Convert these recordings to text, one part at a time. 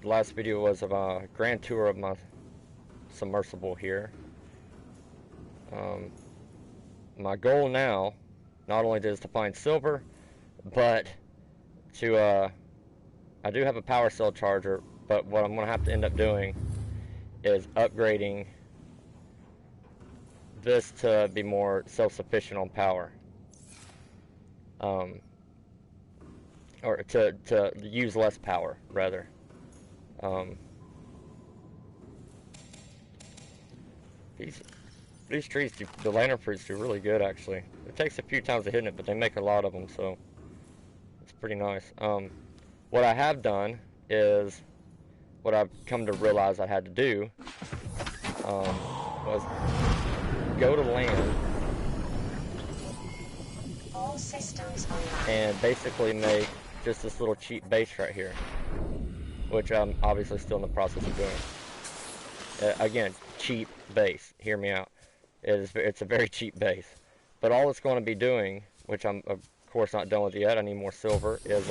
the last video was of a grand tour of my submersible here. My goal now, not only is to find silver, but to, I do have a power cell charger, but what I'm going to have to end up doing is upgrading this to be more self-sufficient on power. Or to use less power, rather. These trees, the lantern fruits do really good, actually. It takes a few times of hitting it, but they make a lot of them, so it's pretty nice. What I have done is, what I've come to realize I had to do, was go to land All systems online. and basically make just this little cheap base right here, which I'm obviously still in the process of doing. Again, cheap base, hear me out. It's a very cheap base, but all it's going to be doing, which I'm of course not done with yet, I need more silver, is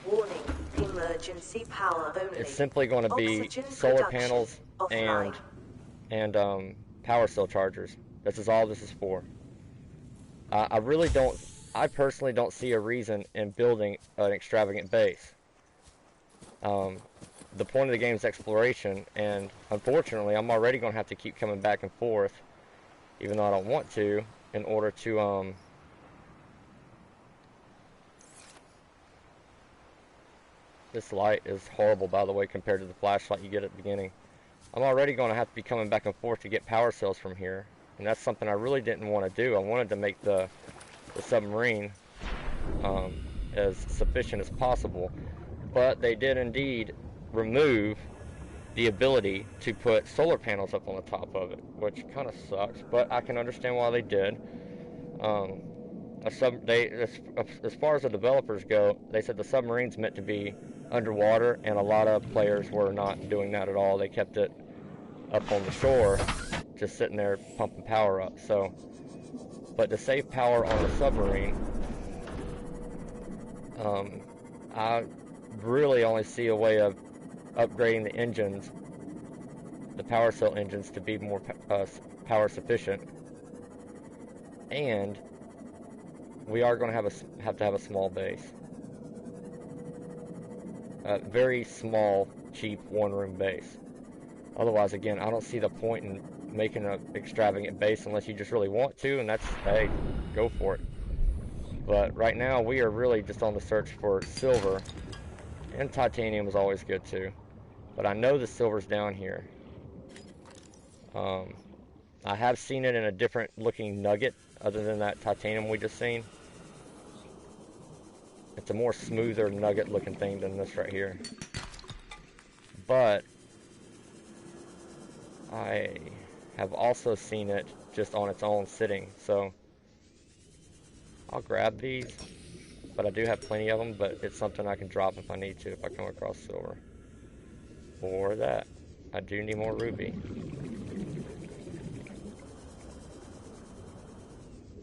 Warning, emergency power only. it's simply going to be Oxygen solar production panels offline. and power cell chargers. This is all this is for. I personally don't see a reason in building an extravagant base. The point of the game is exploration, and unfortunately I'm already going to have to keep coming back and forth, even though I don't want to, in order to this light is horrible, by the way, compared to the flashlight you get at the beginning. I'm already going to have to be coming back and forth to get power cells from here, and that's something I really didn't want to do. I wanted to make the submarine as sufficient as possible, but they did indeed remove the ability to put solar panels up on the top of it, which kind of sucks, but I can understand why they did. As far as the developers go, they said the submarine's meant to be underwater, and a lot of players were not doing that at all. They kept it up on the shore, just sitting there pumping power up. So, but to save power on a submarine, I really only see a way of upgrading the engines, the power cell engines, to be more power sufficient, and we are going to have to have a small base, a very small, cheap one-room base. Otherwise, again, I don't see the point in making an extravagant base unless you just really want to, and that's, hey, go for it. But right now, we are really just on the search for silver, and titanium is always good too. But I know the silver's down here. I have seen it in a different looking nugget other than that titanium we just seen. It's a more smoother nugget looking thing than this right here. But I have also seen it just on its own sitting, so I'll grab these, but I do have plenty of them, but it's something I can drop if I need to, if I come across silver. Or that. I do need more ruby.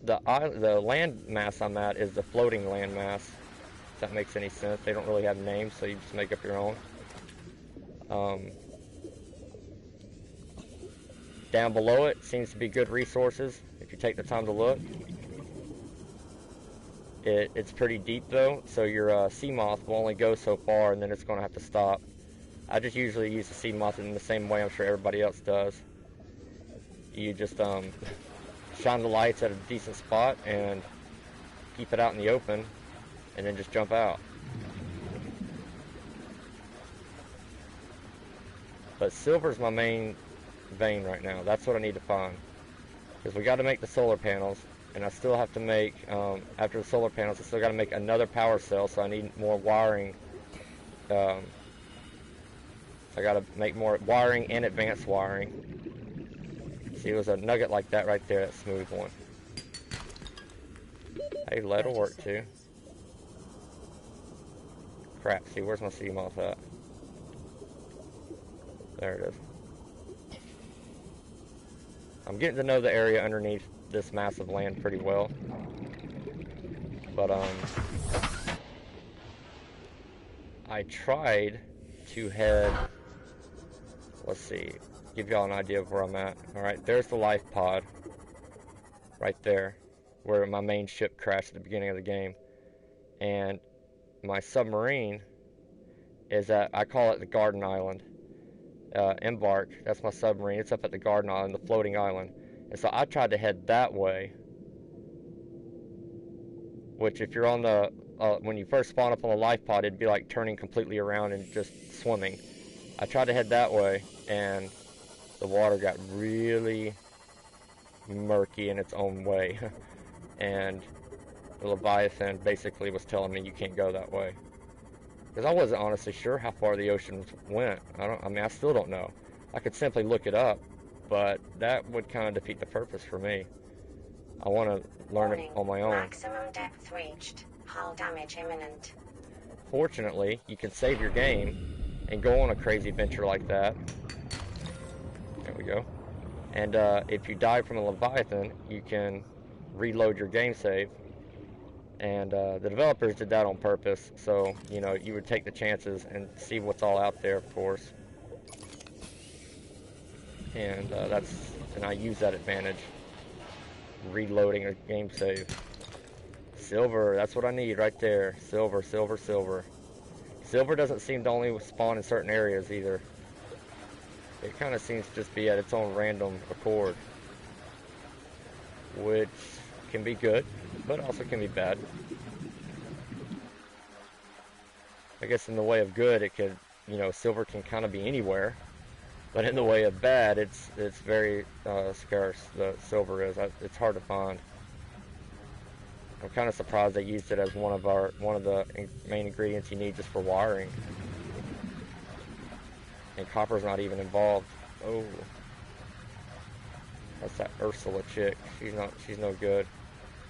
The land mass I'm at is the floating land mass, if that makes any sense. They don't really have names, so you just make up your own. Down below it seems to be good resources if you take the time to look. It's pretty deep though, so your sea moth will only go so far, and then it's going to have to stop. I just usually use the sea moth in the same way I'm sure everybody else does. You just shine the lights at a decent spot and keep it out in the open, and then just jump out. But silver's my main vein right now. That's what I need to find, because we got to make the solar panels, and I still have to make, after the solar panels, I still got to make another power cell, so I need more wiring. I got to make more wiring and advanced wiring. See, it was a nugget like that right there, that smooth one. Hey, lead will work too. Crap, see, where's my sea moth at? There it is. I'm getting to know the area underneath this massive land pretty well. But, I tried to head, let's see, give y'all an idea of where I'm at. Alright, there's the life pod, right there, where my main ship crashed at the beginning of the game. And my submarine is at, I call it the Garden Island. Embark, that's my submarine, it's up at the Garden Island, the floating island. And so I tried to head that way, which if you're on the, when you first spawn up on the life pod, it'd be like turning completely around and just swimming. I tried to head that way, and the water got really murky in its own way. And the Leviathan basically was telling me you can't go that way. Because I wasn't honestly sure how far the ocean went. I mean, I still don't know. I could simply look it up, but that would kind of defeat the purpose for me. I want to learn it on my own. Maximum depth reached. Hull damage imminent. Fortunately, you can save your game and go on a crazy venture like that. There we go. And if you die from a Leviathan, you can reload your game save. And the developers did that on purpose, so, you know, you would take the chances and see what's all out there, of course. And and I use that advantage, reloading a game save. Silver, that's what I need right there. Silver, silver, silver. Silver doesn't seem to only spawn in certain areas either. It kind of seems to just be at its own random accord, which can be good, but also can be bad. I guess in the way of good, it could, you know, silver can kind of be anywhere, but in the way of bad, it's very scarce. The silver is. It's hard to find. I'm kind of surprised they used it as one of the main ingredients you need just for wiring. And copper's not even involved. Oh, that's that Ursula chick. She's no good.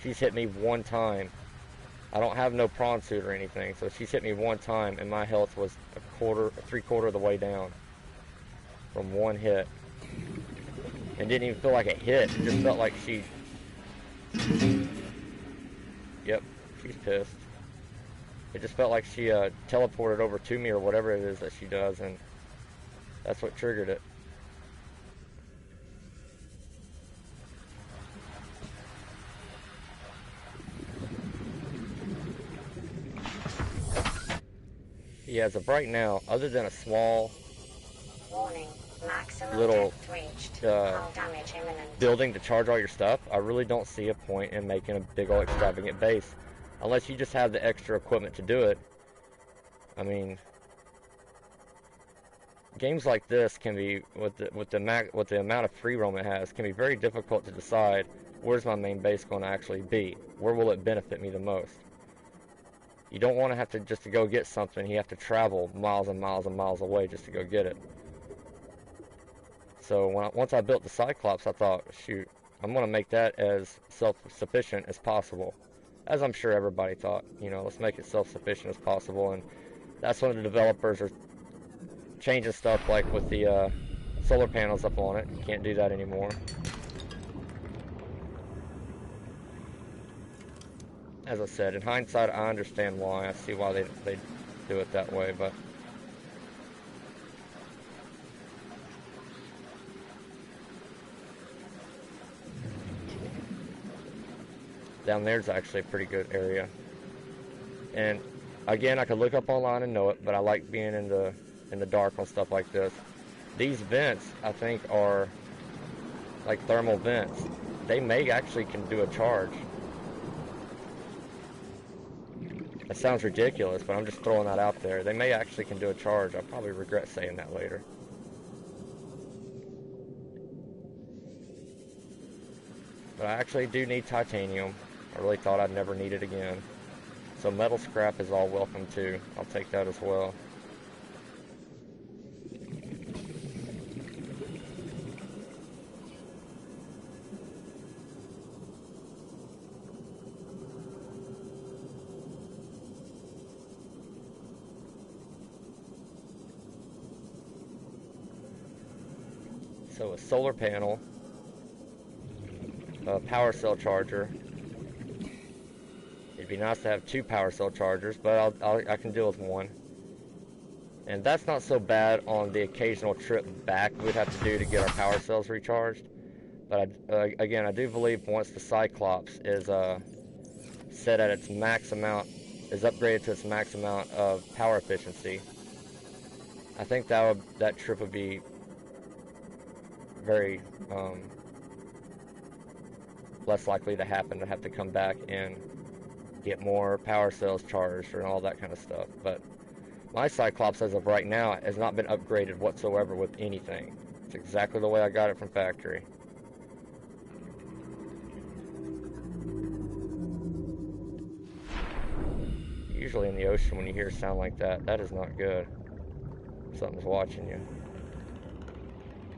She's hit me one time. I don't have no prawn suit or anything, so she's hit me one time, and my health was three-quarter of the way down from one hit. And didn't even feel like it hit. It just felt like she... Yep, she's pissed. It just felt like she teleported over to me or whatever it is that she does, and that's what triggered it. Yeah, as of right now, other than a small Warning. Maximum little depth reached. Hull damage imminent. building to charge all your stuff, I really don't see a point in making a big old extravagant base, unless you just have the extra equipment to do it. I mean, games like this can be, with the amount of free roam it has, can be very difficult to decide where's my main base going to actually be. Where will it benefit me the most? You don't want to have to just to go get something. You have to travel miles and miles and miles away just to go get it. So once I built the Cyclops, I thought, shoot, I'm going to make that as self-sufficient as possible. As I'm sure everybody thought, you know, let's make it self-sufficient as possible. And that's when the developers are changing stuff, like with the solar panels up on it. You can't do that anymore. As I said, in hindsight, I understand why. I see why they do it that way, but down there's actually a pretty good area. And again, I could look up online and know it, but I like being in the dark on stuff like this. These vents, I think, are like thermal vents. They may actually can do a charge. That sounds ridiculous, but I'm just throwing that out there. They may actually can do a charge. I'll probably regret saying that later. But I actually do need titanium. I really thought I'd never need it again. So metal scrap is all welcome too. I'll take that as well. So a solar panel, a power cell charger. It'd be nice to have two power cell chargers, but I can deal with one. And that's not so bad on the occasional trip back we'd have to do to get our power cells recharged. But again, I do believe once the Cyclops is set at its max amount, is upgraded to its max amount of power efficiency, I think that trip would be very less likely to happen, to have to come back and get more power cells charged and all that kind of stuff. But my Cyclops, as of right now, has not been upgraded whatsoever with anything. It's exactly the way I got it from factory. Usually in the ocean, when you hear a sound like that, that is not good. Something's watching you.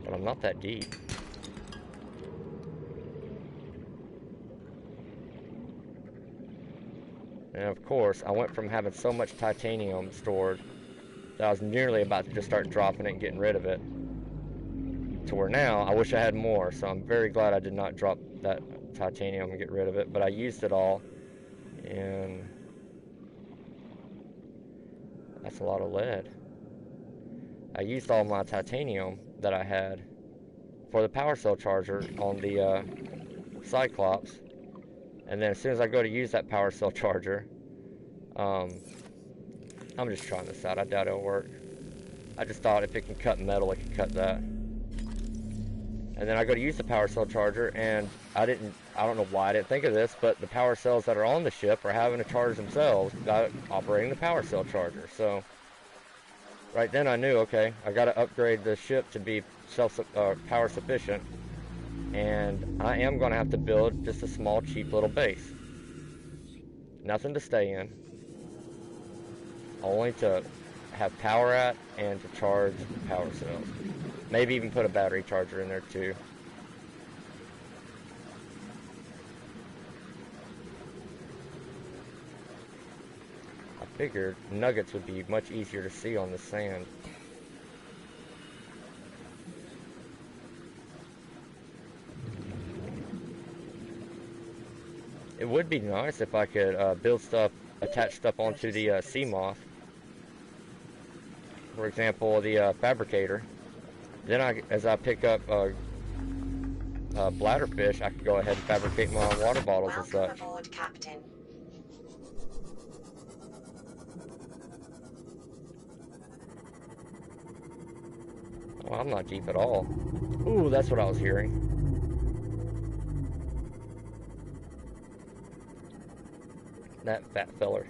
But I'm not that deep. And of course, I went from having so much titanium stored that I was nearly about to just start dropping it and getting rid of it, to where now I wish I had more. So I'm very glad I did not drop that titanium and get rid of it, but I used it all, and that's a lot of lead. I used all my titanium that I had for the power cell charger on the Cyclops, and then as soon as I go to use that power cell charger, I'm just trying this out. I doubt it'll work. I just thought if it can cut metal, it can cut that. And then I go to use the power cell charger, and I don't know why I didn't think of this, but the power cells that are on the ship are having to charge themselves by operating the power cell charger. So right then I knew, okay, I got to upgrade the ship to be power sufficient, and I am going to have to build just a small, cheap little base. Nothing to stay in, only to have power at and to charge the power cells. Maybe even put a battery charger in there too. I figured nuggets would be much easier to see on the sand. It would be nice if I could build stuff, attach stuff onto the sea moth. For example, the fabricator. Then as I pick up bladderfish, I could go ahead and fabricate my water bottles and such. Welcome aboard, Captain. Well, I'm not deep at all. Ooh, that's what I was hearing. That fat feller.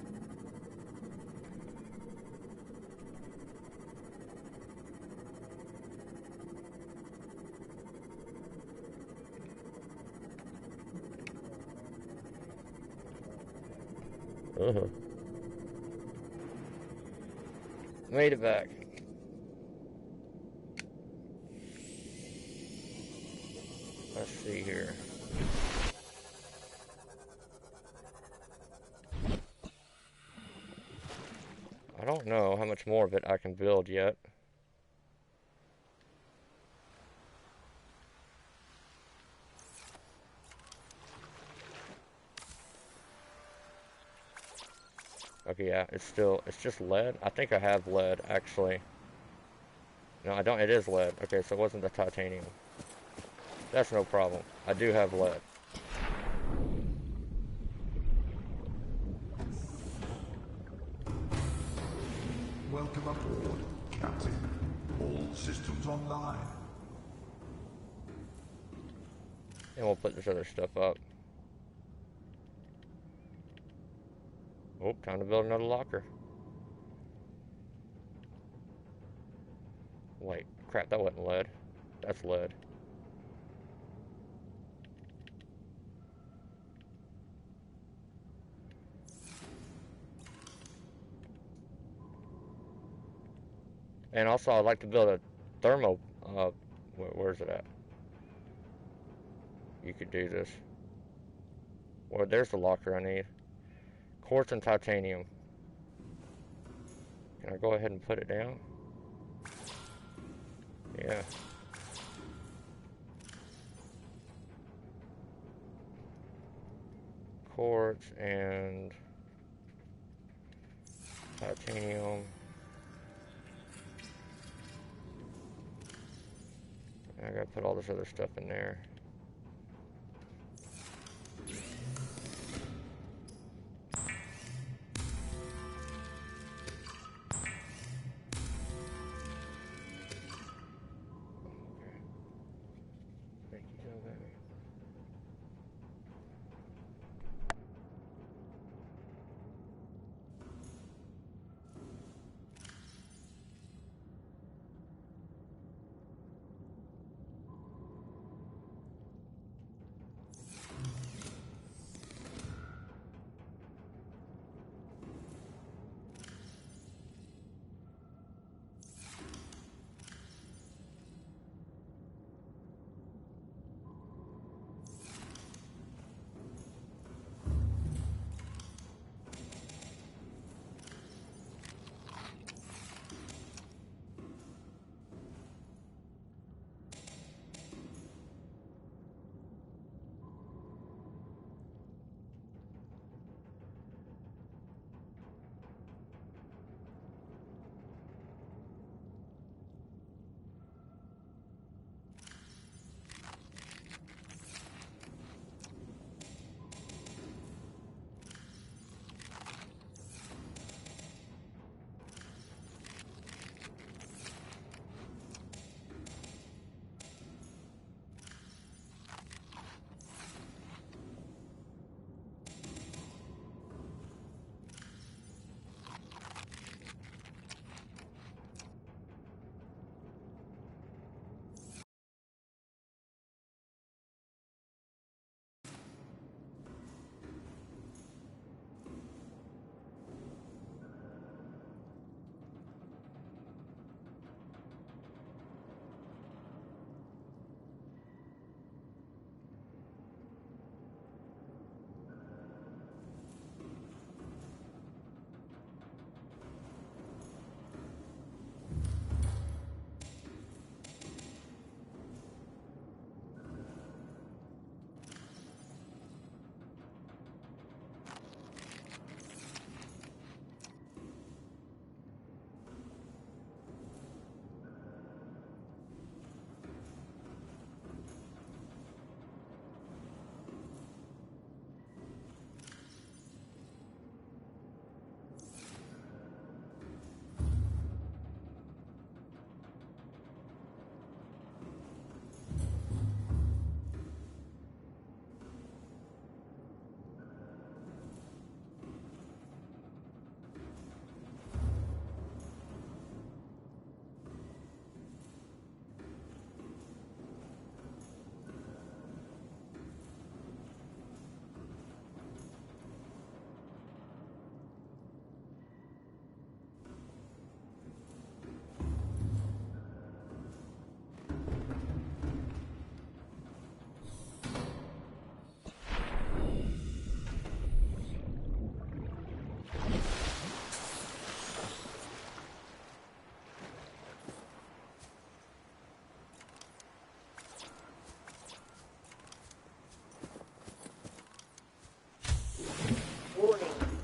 Made it back. Let's see here. I don't know how much more of it I can build yet. Okay, yeah, it's just lead. I think I have lead, actually. No, I don't, it is lead. Okay, so it wasn't the titanium. That's no problem. I do have lead. Welcome aboard, Captain. All systems online. And we'll put this other stuff up. Oh, time to build another locker. Wait, crap, that wasn't lead. That's lead. And also, I'd like to build a thermo, where's it at? You could do this. Well, there's the locker I need. Quartz and titanium. Can I go ahead and put it down? Yeah. Quartz and titanium. I gotta put all this other stuff in there.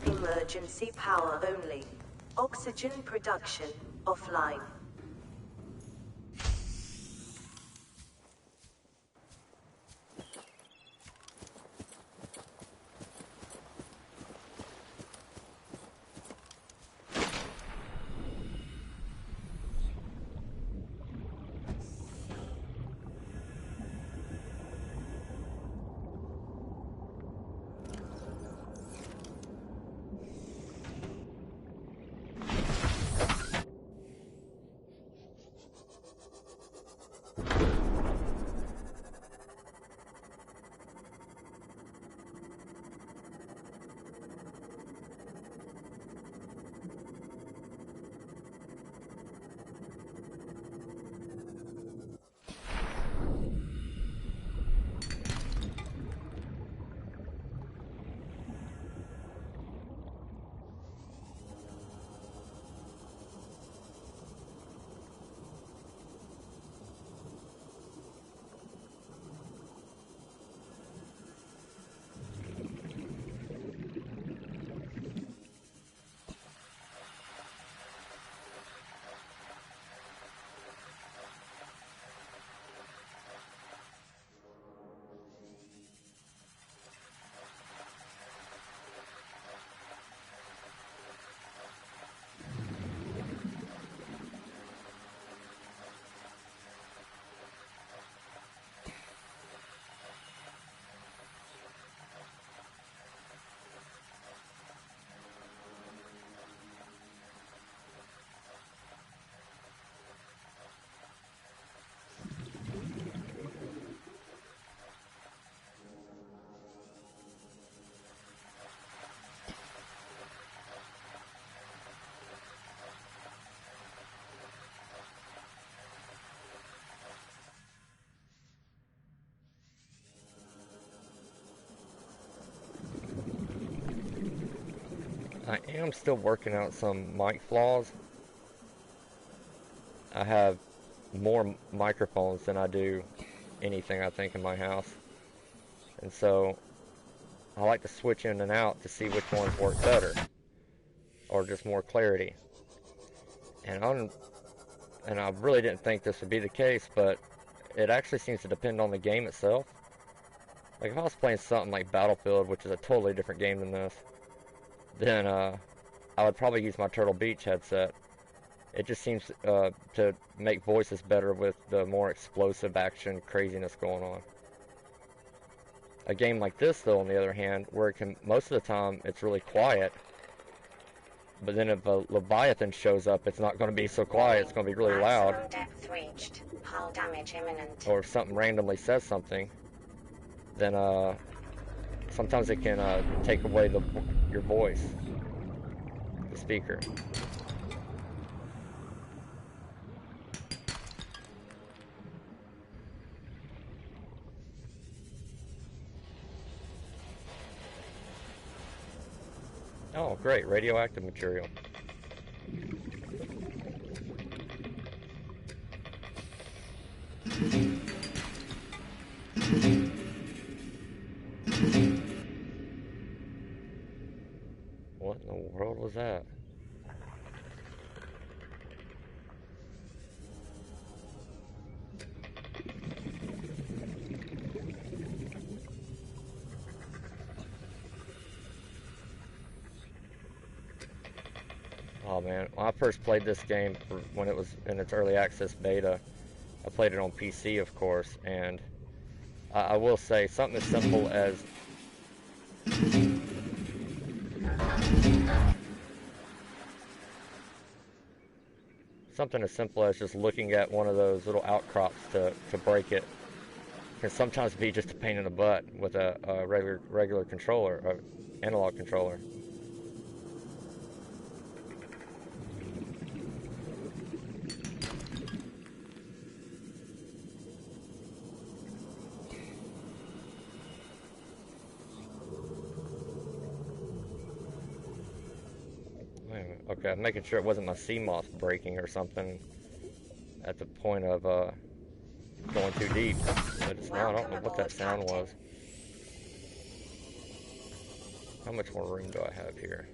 Emergency power only. Oxygen production offline. I am still working out some mic flaws. I have more microphones than I do anything, I think, in my house. And so I like to switch in and out to see which ones work better, or just more clarity. And I really didn't think this would be the case, but it actually seems to depend on the game itself. Like if I was playing something like Battlefield, which is a totally different game than this, then I would probably use my Turtle Beach headset. It just seems to make voices better with the more explosive action craziness going on. A game like this, though, on the other hand, where it can, most of the time it's really quiet, but then if a Leviathan shows up, it's not going to be so quiet, it's going to be really loud. Maximum depth reached. Hull damage imminent. Or if something randomly says something, then sometimes it can take away your voice, the speaker. Oh, great, radioactive material. What in the world was that? Oh man, when I first played this game when it was in its early access beta, I played it on PC, of course, and I will say something as simple as just looking at one of those little outcrops to break it can sometimes be just a pain in the butt with a regular controller, or analog controller. Okay, I'm making sure it wasn't my CMOS breaking or something at the point of going too deep, but it's not. I don't know what that sound was. How much more room do I have here?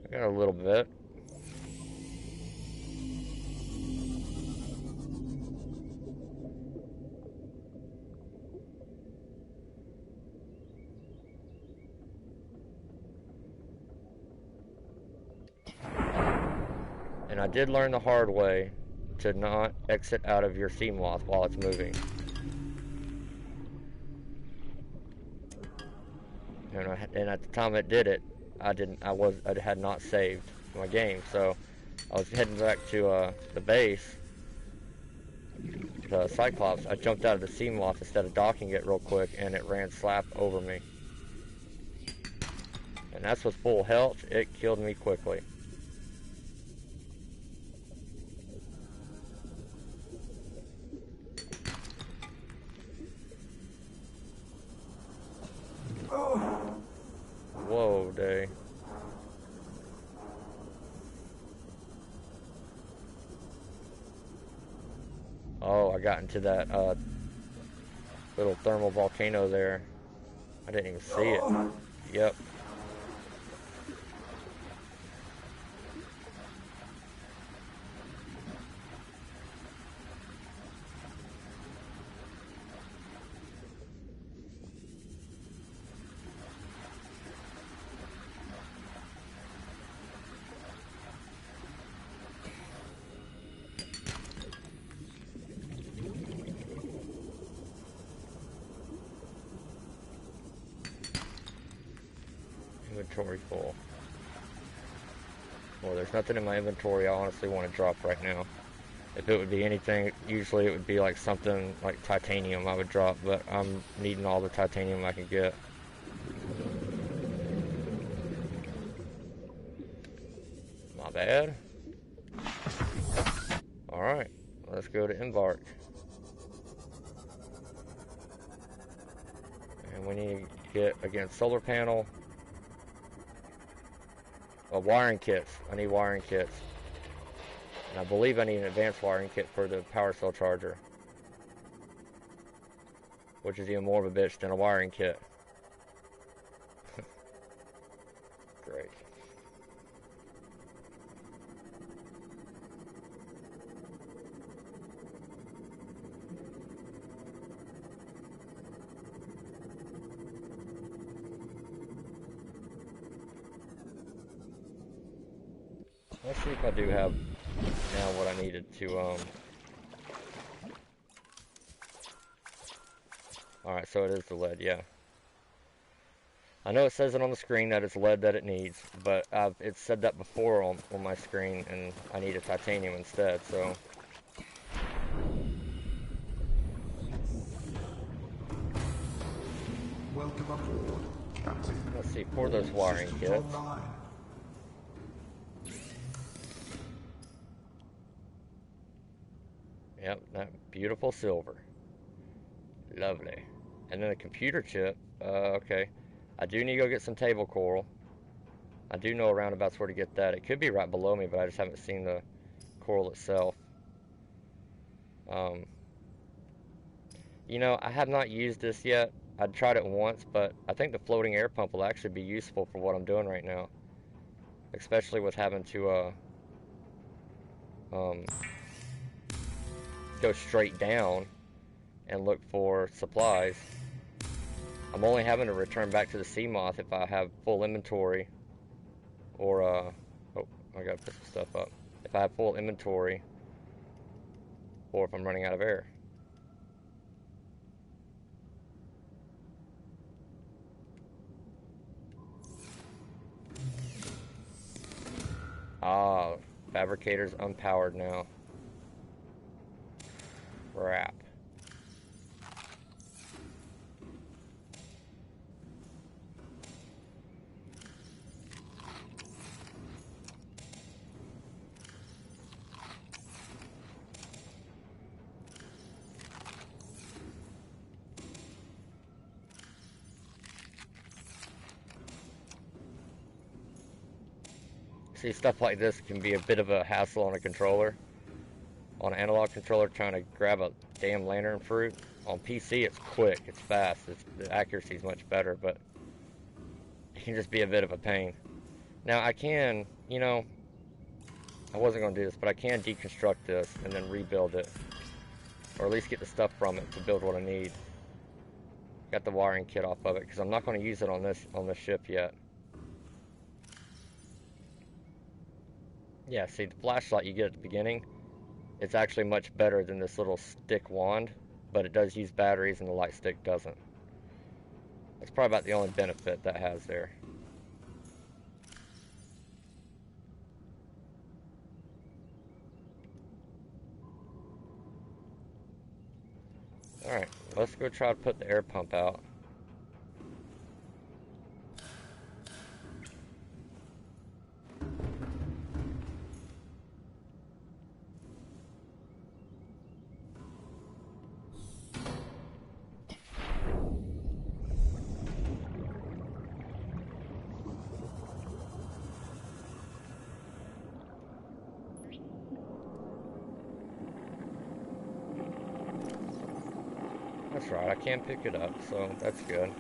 I got a little bit. And I did learn the hard way to not exit out of your CMOS while it's moving. And at the time it did it, I had not saved my game, so I was heading back to the base, the Cyclops. I jumped out of the CMOS instead of docking it real quick, and it ran slap over me. And that's with full health. It killed me quickly. Whoa, day. Oh, I got into that little thermal volcano there. I didn't even see it. Yep. Inventory full. Well, there's nothing in my inventory I honestly want to drop right now. If it would be anything, usually it would be like something like titanium I would drop, but I'm needing all the titanium I can get. My bad. Alright, let's go to Embark. And we need to get, again, solar panel. wiring kits. I need wiring kits. And I believe I need an advanced wiring kit for the power cell charger, which is even more of a bitch than a wiring kit. Great. Let's see if I do have now what I needed to, Alright, so it is the lead, yeah. I know it says it on the screen that it's lead that it needs, but it's said that before on my screen, and I need a titanium instead, so... Welcome aboard, Captain. Let's see, for those wiring Systems kits. online. Yep, that beautiful silver. Lovely. And then the computer chip, okay. I do need to go get some table coral. I do know a roundabout's where to get that. It could be right below me, but I just haven't seen the coral itself. You know, I have not used this yet. I tried it once, but I think the floating air pump will actually be useful for what I'm doing right now. Especially with having to, go straight down and look for supplies. I'm only having to return back to the sea moth if I have full inventory, or oh, I gotta put some stuff up. If I have full inventory, or if I'm running out of air. Ah, fabricator's unpowered now. Crap. See, stuff like this can be a bit of a hassle on a controller. On an analog controller, trying to grab a damn lantern fruit. On PC, it's quick, it's fast, the accuracy's much better, but it can just be a bit of a pain. Now, I can, you know, I wasn't going to do this, but I can deconstruct this and then rebuild it. Or at least get the stuff from it to build what I need. Got the wiring kit off of it, because I'm not going to use it on this ship yet. Yeah, see, the flashlight you get at the beginning, it's actually much better than this little stick wand, but it does use batteries and the light stick doesn't. That's probably about the only benefit that has there. Alright, let's go try to put the air pump out. That's right, I can pick it up, so that's good.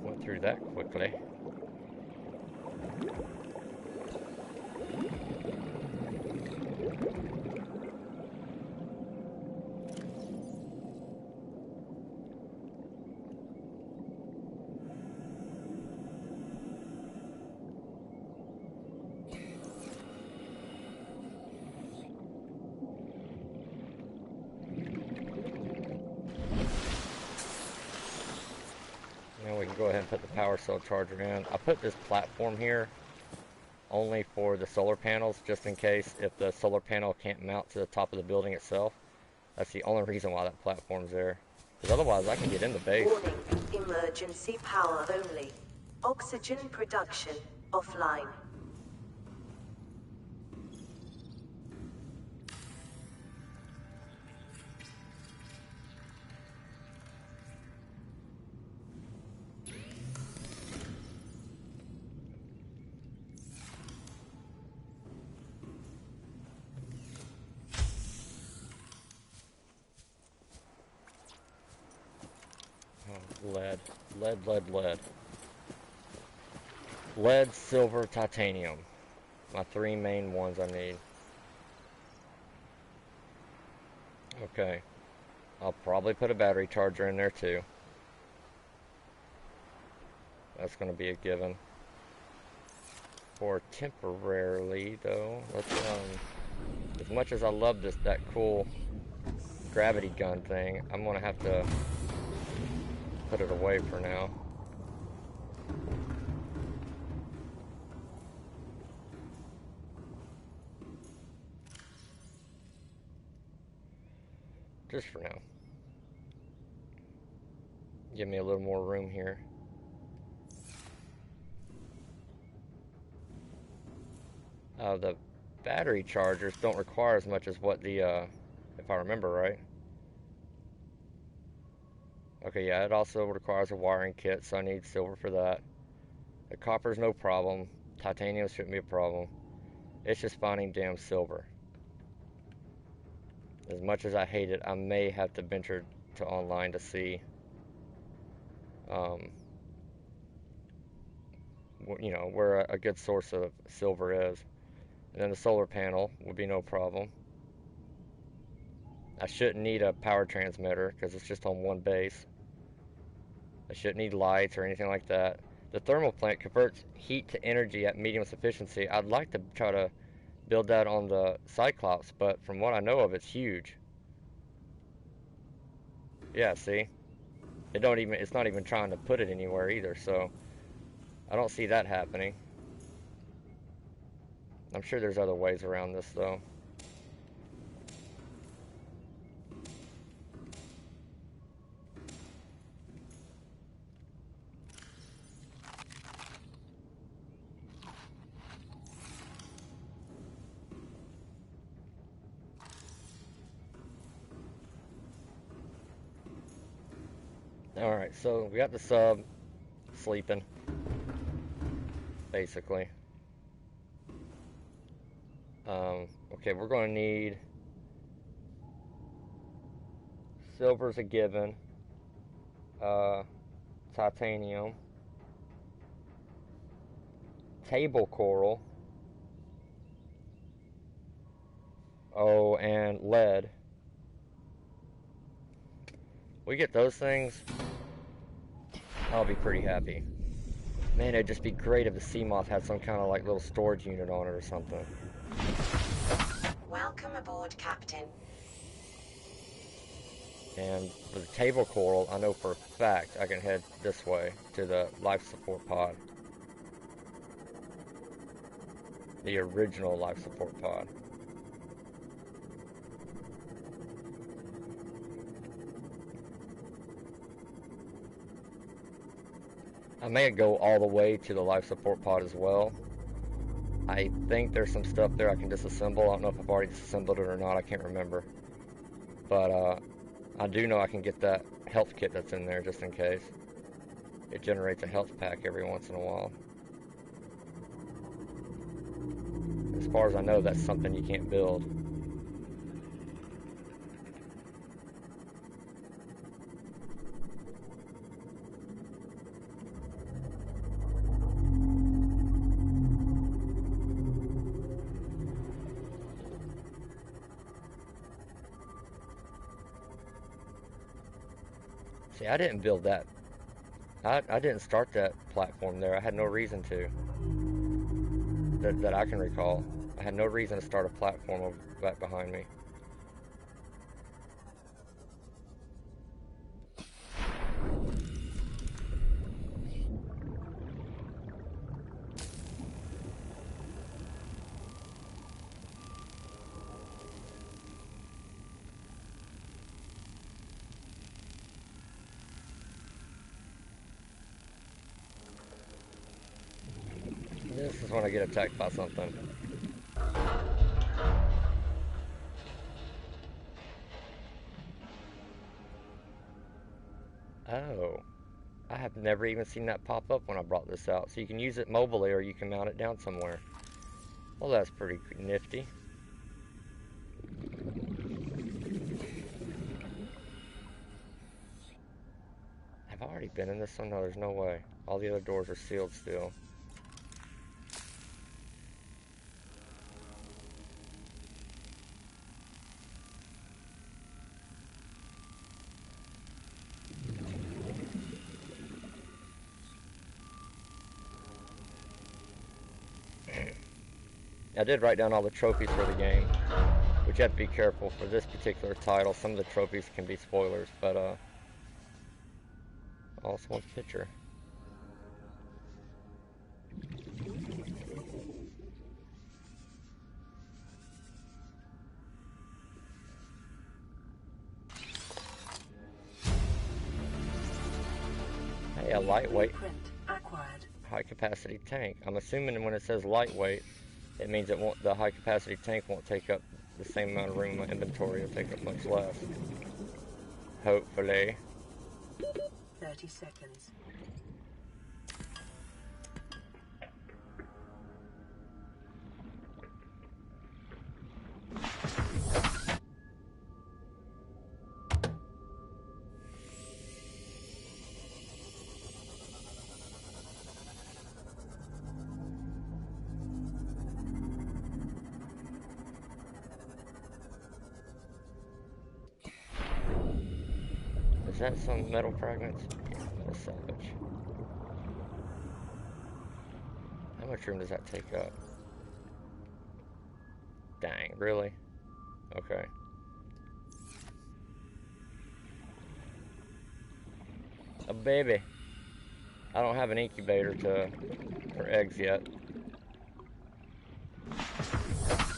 Went through that quickly. Now we can go ahead and put the power cell charger in. I put this platform here only for the solar panels, just in case if the solar panel can't mount to the top of the building itself. That's the only reason why that platform's there. Because otherwise I can get in the base. Warning, emergency power only. Oxygen production offline. Lead. Lead. Lead, silver, titanium. My three main ones I need. Okay. I'll probably put a battery charger in there too. That's going to be a given. For temporarily though, let's as much as I love that cool gravity gun thing, I'm going to have to put it away for now. Just for now. Give me a little more room here. The battery chargers don't require as much as what the, if I remember right. Okay, yeah, it also requires a wiring kit, so I need silver for that. The copper's no problem. Titanium shouldn't be a problem. It's just finding damn silver. As much as I hate it, I may have to venture to online to see, you know, where a good source of silver is. And then the solar panel would be no problem. I shouldn't need a power transmitter because it's just on one base. I shouldn't need lights or anything like that. The thermal plant converts heat to energy at medium efficiency. I'd like to try to build that on the Cyclops, but from what I know of, it's huge. Yeah, see? It's not even trying to put it anywhere either, so I don't see that happening. I'm sure there's other ways around this though. Alright, so we got the sub sleeping, basically. Okay, we're going to need silver's a given, titanium, table coral, oh, and lead. We get those things, I'll be pretty happy. Man, it'd just be great if the sea moth had some kind of like little storage unit on it or something. Welcome aboard, Captain. And for the table coral, I know for a fact I can head this way to the life support pod. The original life support pod. I may go all the way to the life support pod as well. I think there's some stuff there I can disassemble. I don't know if I've already disassembled it or not. I can't remember. But I do know I can get that health kit that's in there just in case. It generates a health pack every once in a while. As far as I know, that's something you can't build. See, I didn't build that. I didn't start that platform there. I had no reason to. That I can recall. I had no reason to start a platform back behind me. This is when I get attacked by something. Oh. I have never even seen that pop up when I brought this out. So you can use it mobilely or you can mount it down somewhere. Well, that's pretty nifty. I've already been in this one? No, there's no way. All the other doors are sealed still. I did write down all the trophies for the game, which you have to be careful for this particular title. Some of the trophies can be spoilers, but oh, someone's picture. Hey, a lightweight, high capacity tank. I'm assuming when it says lightweight, it means it won't. The high capacity tank won't take up the same amount of room in my inventory. It'll take up much less. Hopefully. 30 seconds. Is that some metal fragments? Yeah, metal salvage. How much room does that take up? Dang, really? Okay. A baby. I don't have an incubator for eggs yet.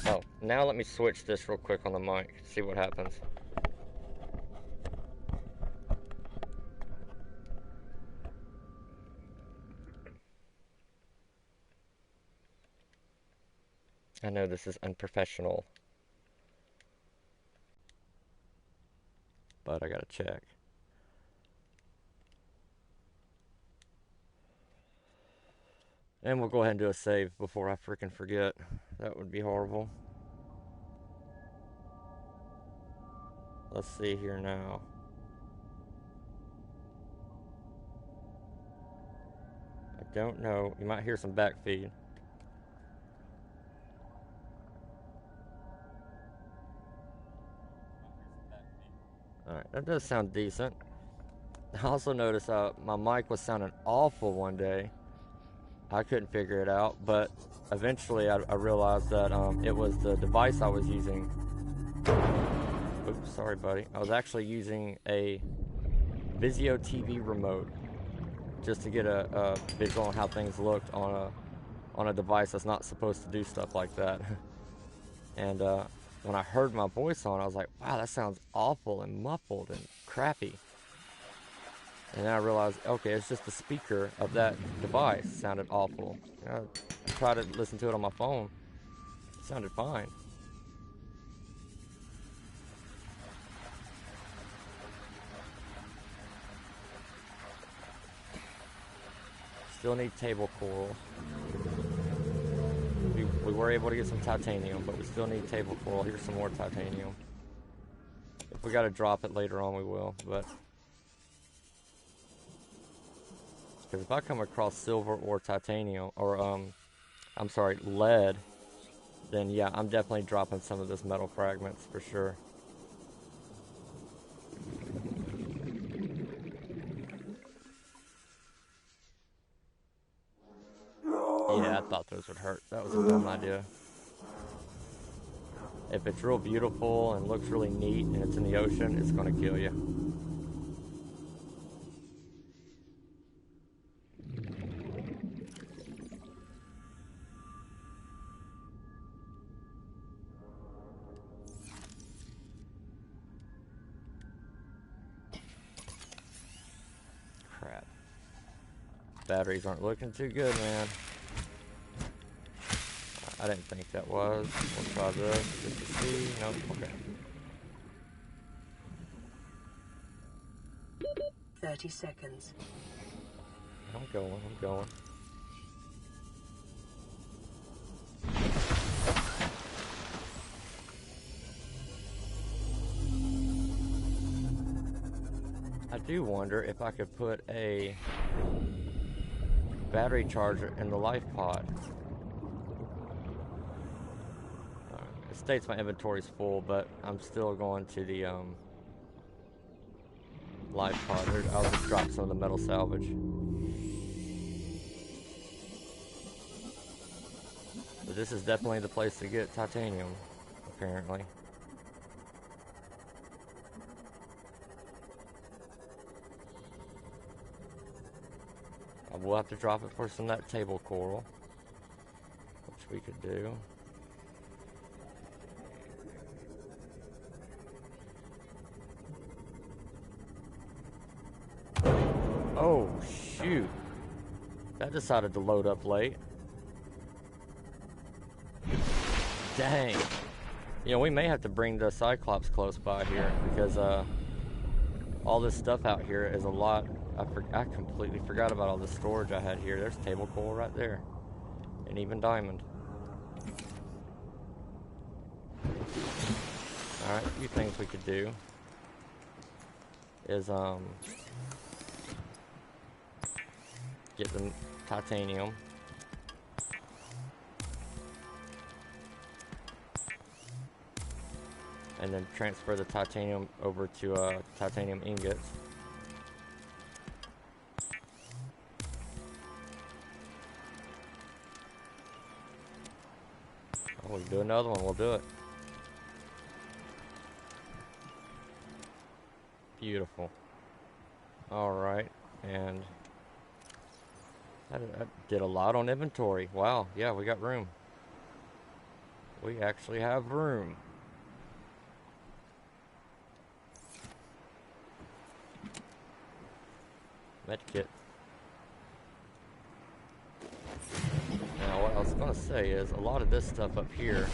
Oh, now let me switch this real quick on the mic, see what happens. I know this is unprofessional, but I gotta check. And we'll go ahead and do a save before I freaking forget. That would be horrible. Let's see here now. I don't know. You might hear some backfeed. Alright, that does sound decent. I also noticed my mic was sounding awful one day. I couldn't figure it out, but eventually I realized that it was the device I was using. Oops, sorry buddy. I was actually using a Vizio TV remote just to get a visual on how things looked on a device that's not supposed to do stuff like that. And when I heard my voice on, I was like, wow, that sounds awful and muffled and crappy. And then I realized, okay, it's just the speaker of that device sounded awful. I tried to listen to it on my phone. It sounded fine. Still need table coral. We were able to get some titanium, but we still need table coral. Here's some more titanium. If we gotta drop it later on, we will, but... Because if I come across silver or titanium, or, I'm sorry, lead, then yeah, I'm definitely dropping some of this metal fragments, for sure. Yeah, I thought those would hurt. That was a dumb idea. If it's real beautiful and looks really neat and it's in the ocean, it's gonna kill you. Crap. Batteries aren't looking too good, man. I didn't think that was. We'll try this just to see. Nope, okay. 30 seconds. I'm going. I do wonder if I could put a battery charger in the life pod. It states my inventory's full, but I'm still going to the life pod. I'll just drop some of the metal salvage. But this is definitely the place to get titanium, apparently. I will have to drop it for some of that table coral, which we could do. Oh, shoot. That decided to load up late. Dang. You know, we may have to bring the Cyclops close by here, because all this stuff out here is a lot. I completely forgot about all the storage I had here. There's table coral right there. And even diamond. Alright, a few things we could do is get the titanium. And then transfer the titanium over to titanium ingots. Oh, we can do another one, we'll do it. Beautiful. Alright, and I did a lot on inventory. Wow, yeah, we got room. We actually have room. Medkit. Now, what I was going to say is, a lot of this stuff up here,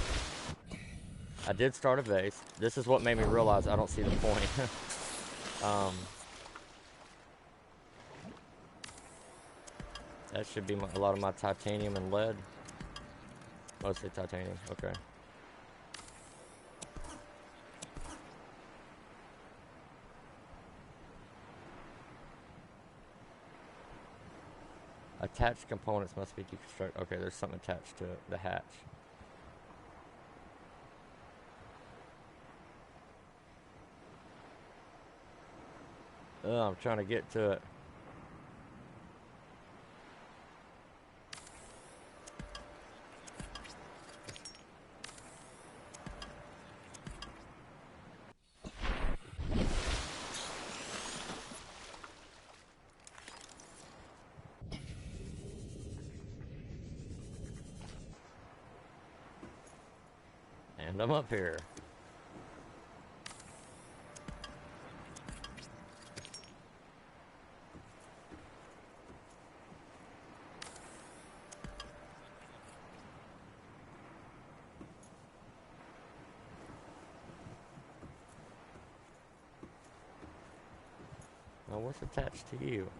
I did start a base. This is what made me realize I don't see the point. That should be a lot of my titanium and lead. Mostly titanium, okay. Attached components must be deconstructed. Okay, there's something attached to the hatch. I'm trying to get to it. And I'm up here. Now what's attached to you?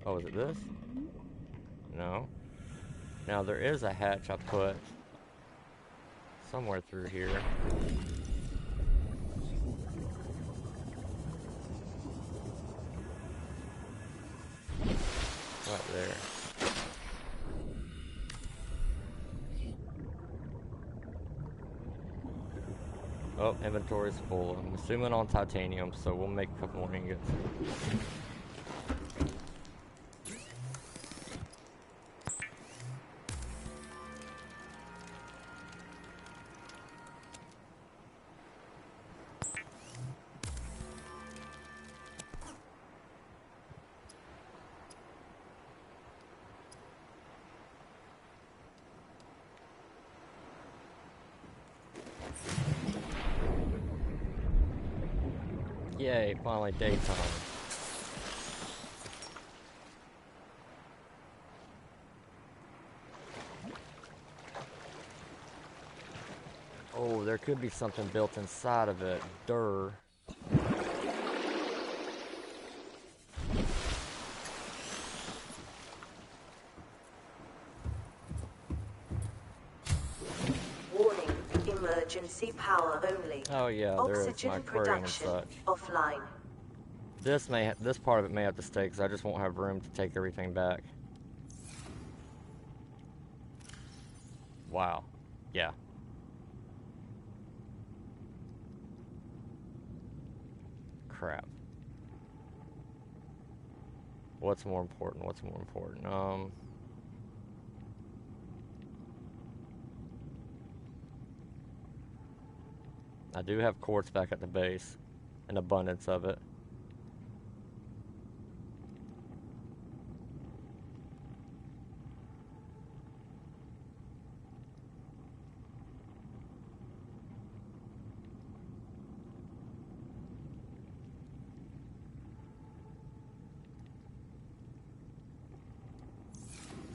Oh, is it this? No. Now there is a hatch I put somewhere through here. Right there. Oh, inventory's full. I'm assuming on titanium, so we'll make a couple more ingots. Yay, finally daytime. Oh, there could be something built inside of it. Durr. Warning, emergency power only. Oh yeah, there is Oxygen my aquarium and production such. offline. This part of it may have to stay because I just won't have room to take everything back. Wow. Yeah. Crap. What's more important? What's more important? I do have quartz back at the base, an abundance of it.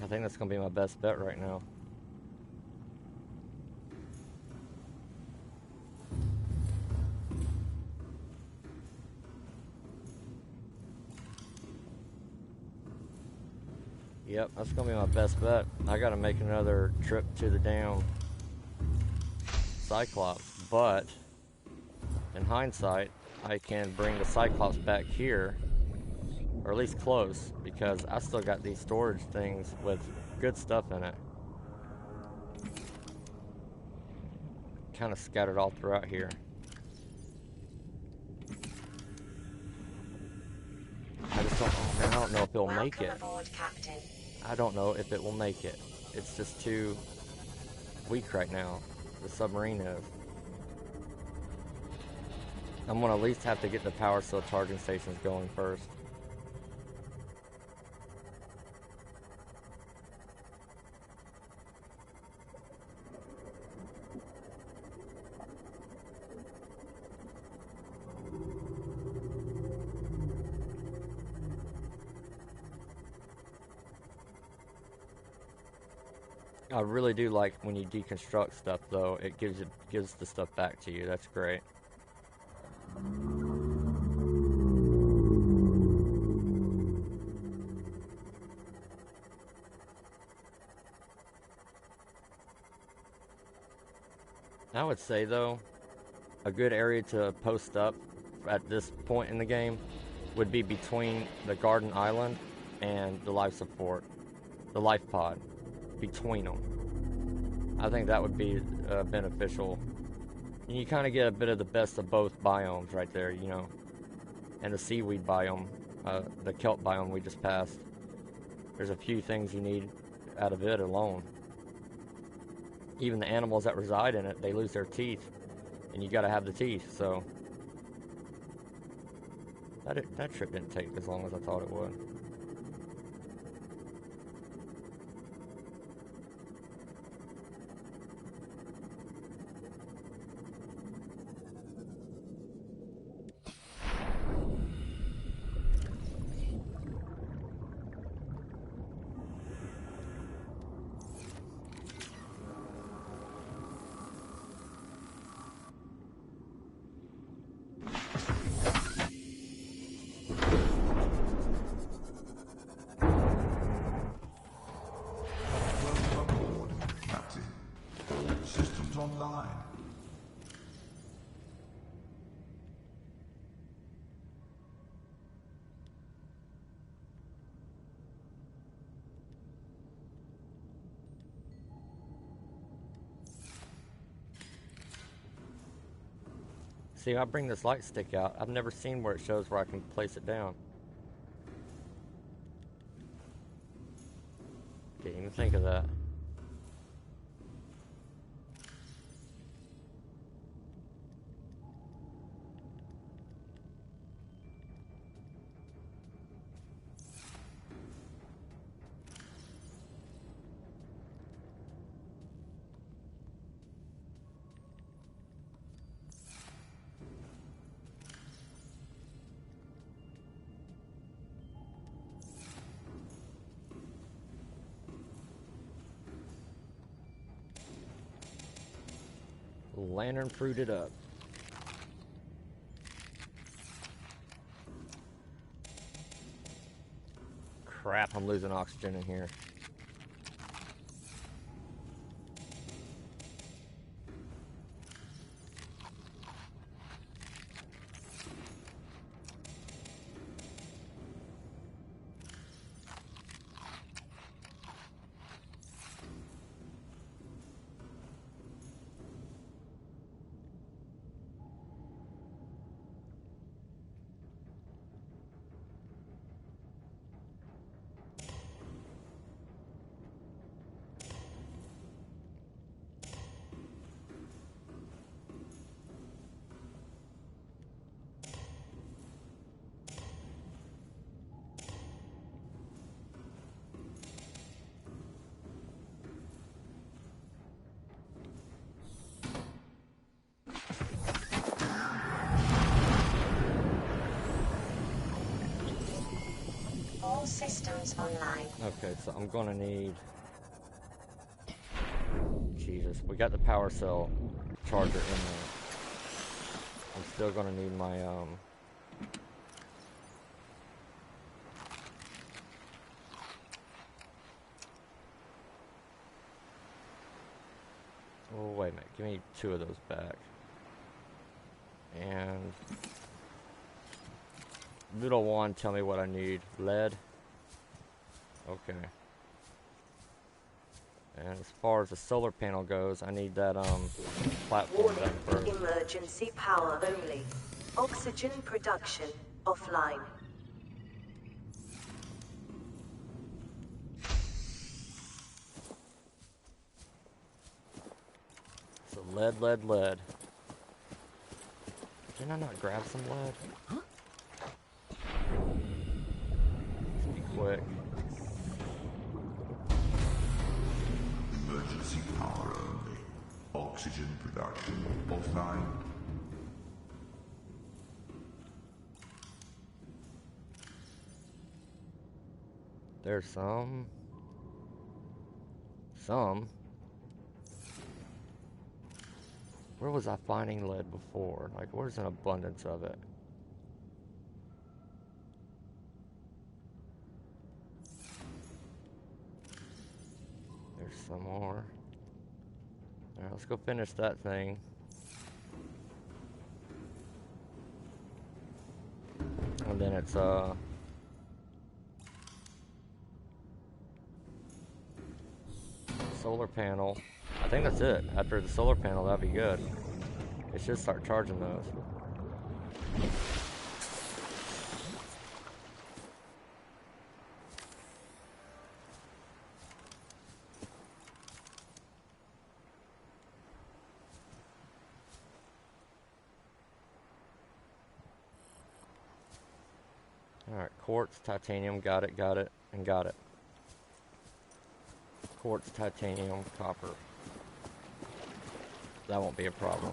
I think that's gonna be my best bet right now. Yep, that's gonna be my best bet. I gotta make another trip to the damn Cyclops, but in hindsight, I can bring the Cyclops back here, or at least close, because I still got these storage things with good stuff in it. Kind of scattered all throughout here. I just don't, I don't know if it'll make it. Welcome aboard, Captain. I don't know if it will make it. It's just too weak right now. The submarine is. I'm gonna at least have to get the power cell charging stations going first. I really do like when you deconstruct stuff, though. It gives the stuff back to you. That's great. I would say, though, a good area to post up at this point in the game would be between the Garden Island and the life support, the life pod. Between them. I think that would be beneficial. And you kind of get a bit of the best of both biomes right there, you know. And the seaweed biome, the kelp biome we just passed. There's a few things you need out of it alone. Even the animals that reside in it, they lose their teeth. And you gotta have the teeth, so. That trip didn't take as long as I thought it would. Online. See, I bring this light stick out. I've never seen where it shows where I can place it down. Didn't even think of that. Lantern fruited up. Crap, I'm losing oxygen in here. All systems online. Okay, so I'm gonna need... Jesus, we got the power cell charger in there. I'm still gonna need my, Oh, wait a minute. Give me 2 of those back. And... Little one, tell me what I need. Lead. Okay. And as far as the solar panel goes, I need that platform done first. Emergency power only. Oxygen production offline. So lead, lead, lead. Didn't I not grab some lead? Let's be quick. Emergency power only. Oxygen production offline. There's some. Where was I finding lead before? Like, where's an abundance of it? There's some more. Alright, let's go finish that thing. And then it's, solar panel. I think that's it. After the solar panel, that'd be good. It should start charging those. Alright, quartz, titanium, got it, and got it. Quartz, titanium, copper. That won't be a problem.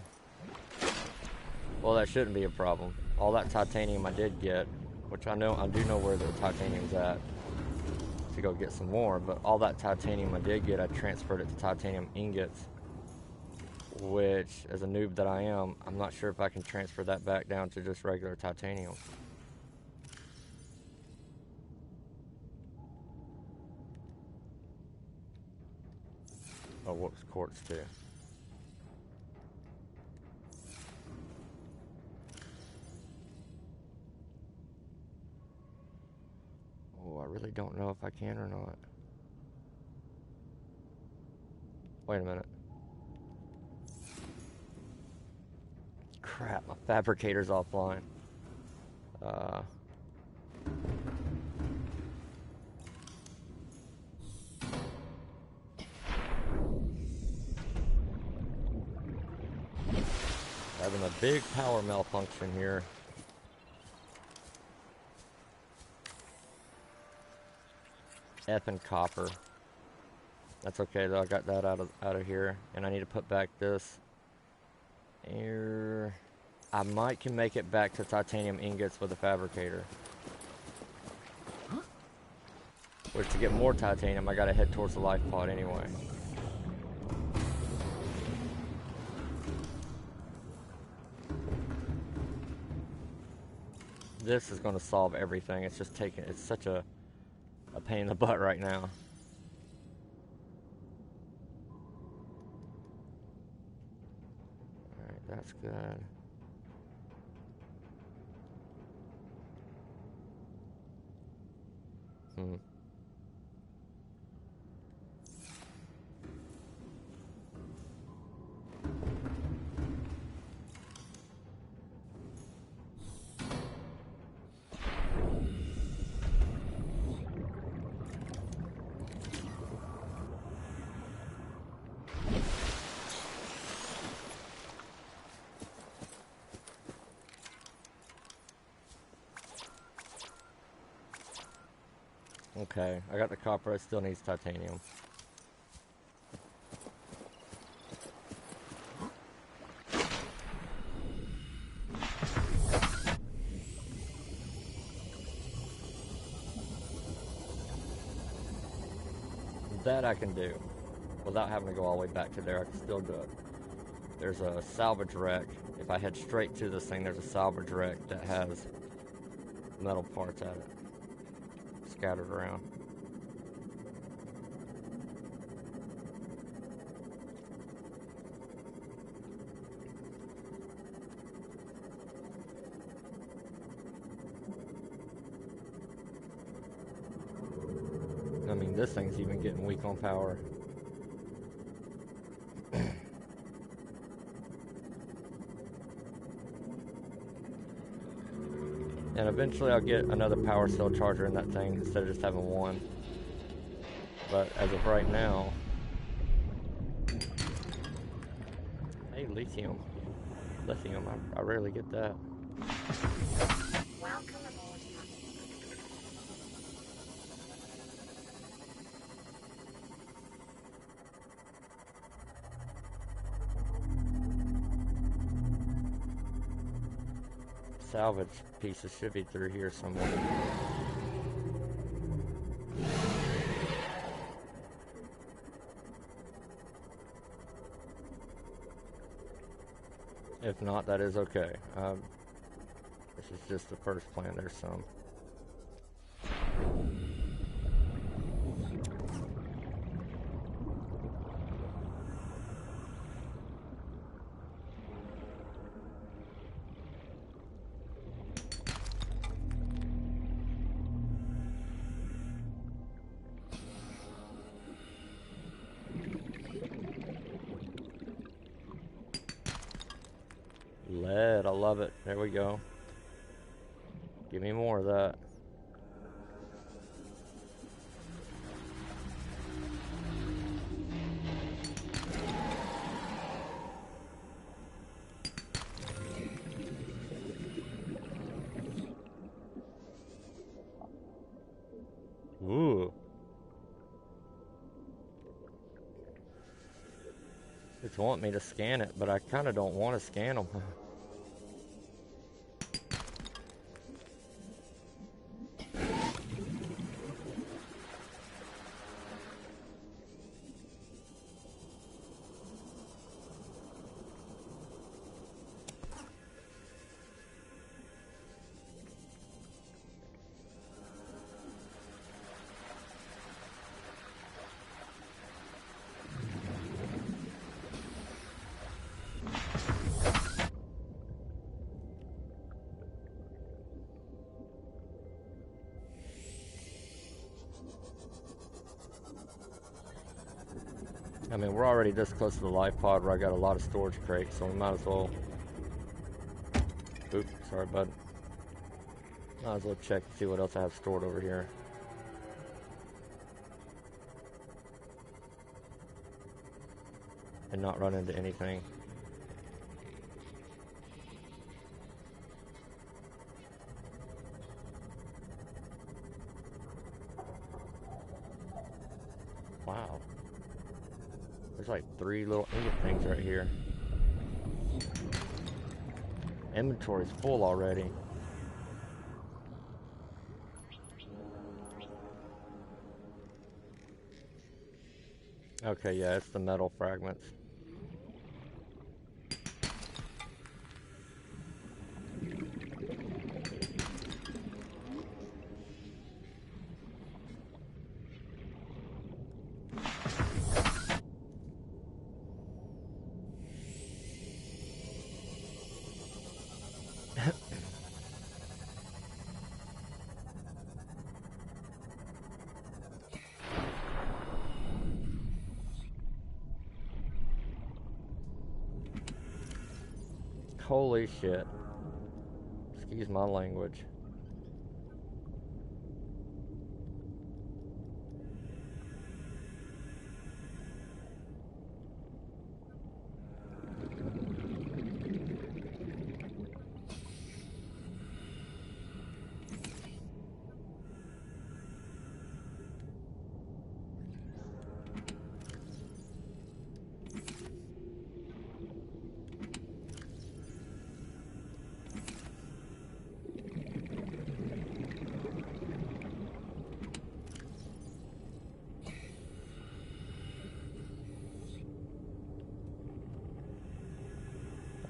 Well, that shouldn't be a problem. All that titanium I did get, which I do know where the titanium's at to go get some more, but all that titanium I did get, I transferred it to titanium ingots, which, as a noob that I am, I'm not sure if I can transfer that back down to just regular titanium. Oh, whoops, quartz too. Oh, I really don't know if I can or not. Wait a minute. Crap, my fabricator's offline. Having a big power malfunction here. Effing copper. That's okay though, I got that out of here. And I need to put back this here. I might can make it back to titanium ingots with a fabricator. Which, to get more titanium, I gotta head towards the life pod anyway. this is going to solve everything. It's just taking, it's such a pain in the butt right now. Alright, that's good. Okay, I got the copper, it still needs titanium. That I can do. Without having to go all the way back to there, I can still do it. There's a salvage wreck. If I head straight to this thing, there's a salvage wreck that has metal parts at it. Scattered around. I mean, this thing's even getting weak on power. And eventually I'll get another power cell charger in that thing instead of just having one. But as of right now... Hey, lithium. Lithium, I rarely get that. Welcome aboard. Salvage pieces should be through here somewhere. If not, that is okay. This is just the first plan. There's some. Lead, I love it. There we go. Give me more of that. Ooh. It's wanting me to scan it, but I kind of don't want to scan them. I mean, we're already this close to the life pod where I got a lot of storage crates, so we might as well... Oops, sorry, bud. Might as well check and see what else I have stored over here. And not run into anything. Wow. There's like 3 little ingot things right here. Inventory's full already. Okay, yeah, it's the metal fragments. Holy shit. Excuse my language.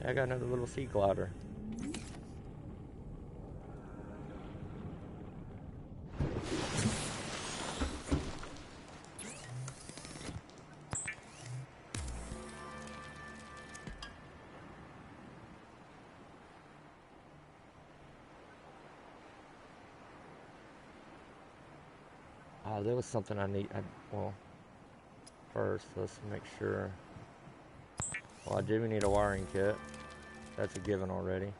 I got another little sea glider. Oh, there was something I need. Well, first, let's make sure. Well, I do need a wiring kit. That's a given already.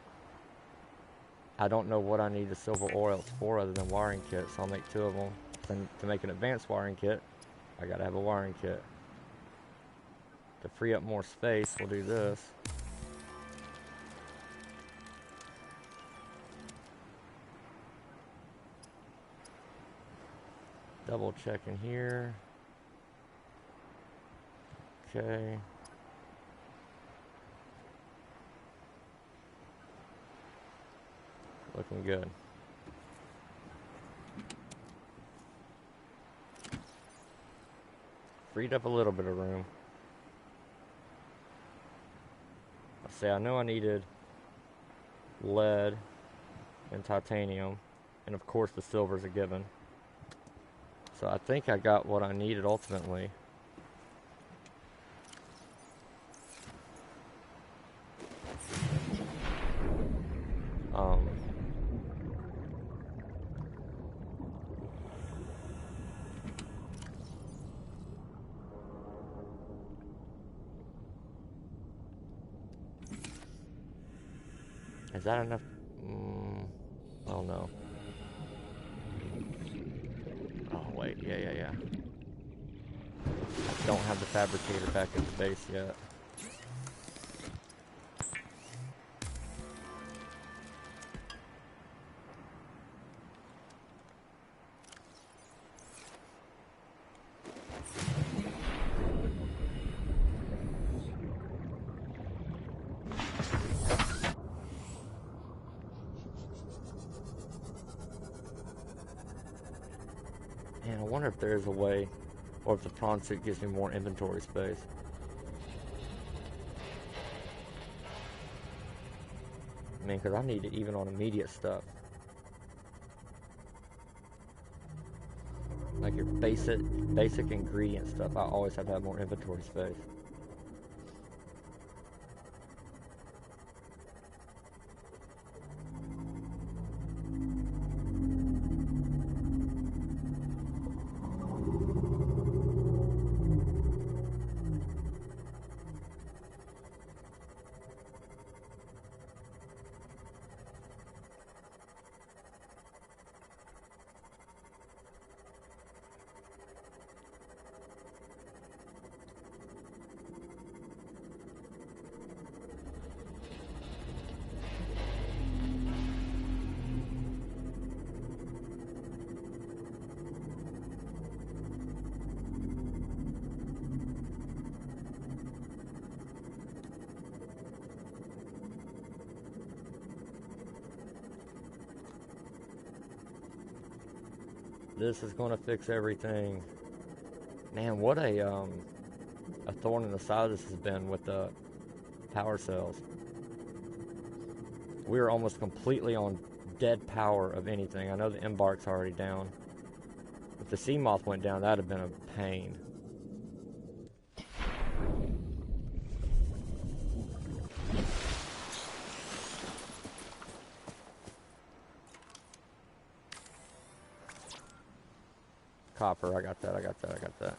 I don't know what I need the silver ore else for other than wiring kits, so I'll make 2 of them. Then to make an advanced wiring kit, I gotta have a wiring kit. To free up more space, we'll do this. Double checking here. Okay. Looking good. Freed up a little bit of room. I say I know I needed lead and titanium, and of course the silver's a given. So I think I got what I needed ultimately. Is that enough? Oh no. Oh wait, yeah. I don't have the fabricator back at the base yet. Man, I wonder if there's a way, or if the prawn suit gives me more inventory space. I mean, because I need it even on immediate stuff. Like your basic ingredient stuff, I always have to have more inventory space. This is going to fix everything. Man, what a thorn in the side this has been with the power cells. We are almost completely on dead power of anything. I know the embark's already down. If the sea moth went down, that'd have been a pain. Copper, I got that.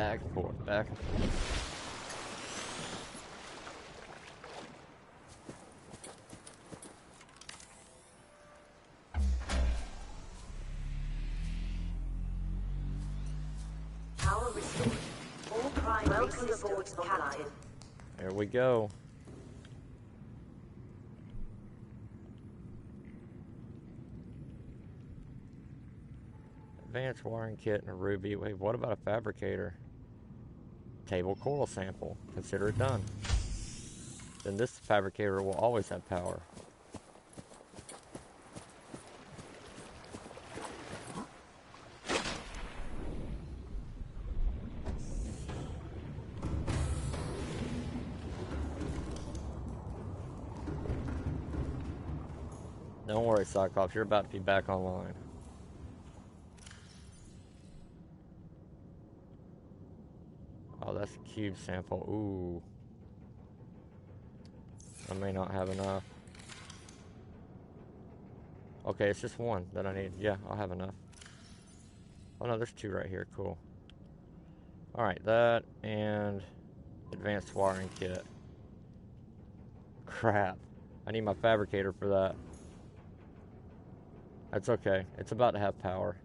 Back and forth, back and forth. Power restored. All primary systems online. There we go. Advanced wiring kit and a ruby. Wait, what about a fabricator? Table coral sample. Consider it done. Then this fabricator will always have power. Don't worry, Cyclops, you're about to be back online. Oh, that's a cube sample. Ooh. I may not have enough. Okay, it's just one that I need. Yeah, I'll have enough. Oh no, there's two right here. Cool. Alright, that and advanced wiring kit. Crap. I need my fabricator for that. That's okay. It's about to have power.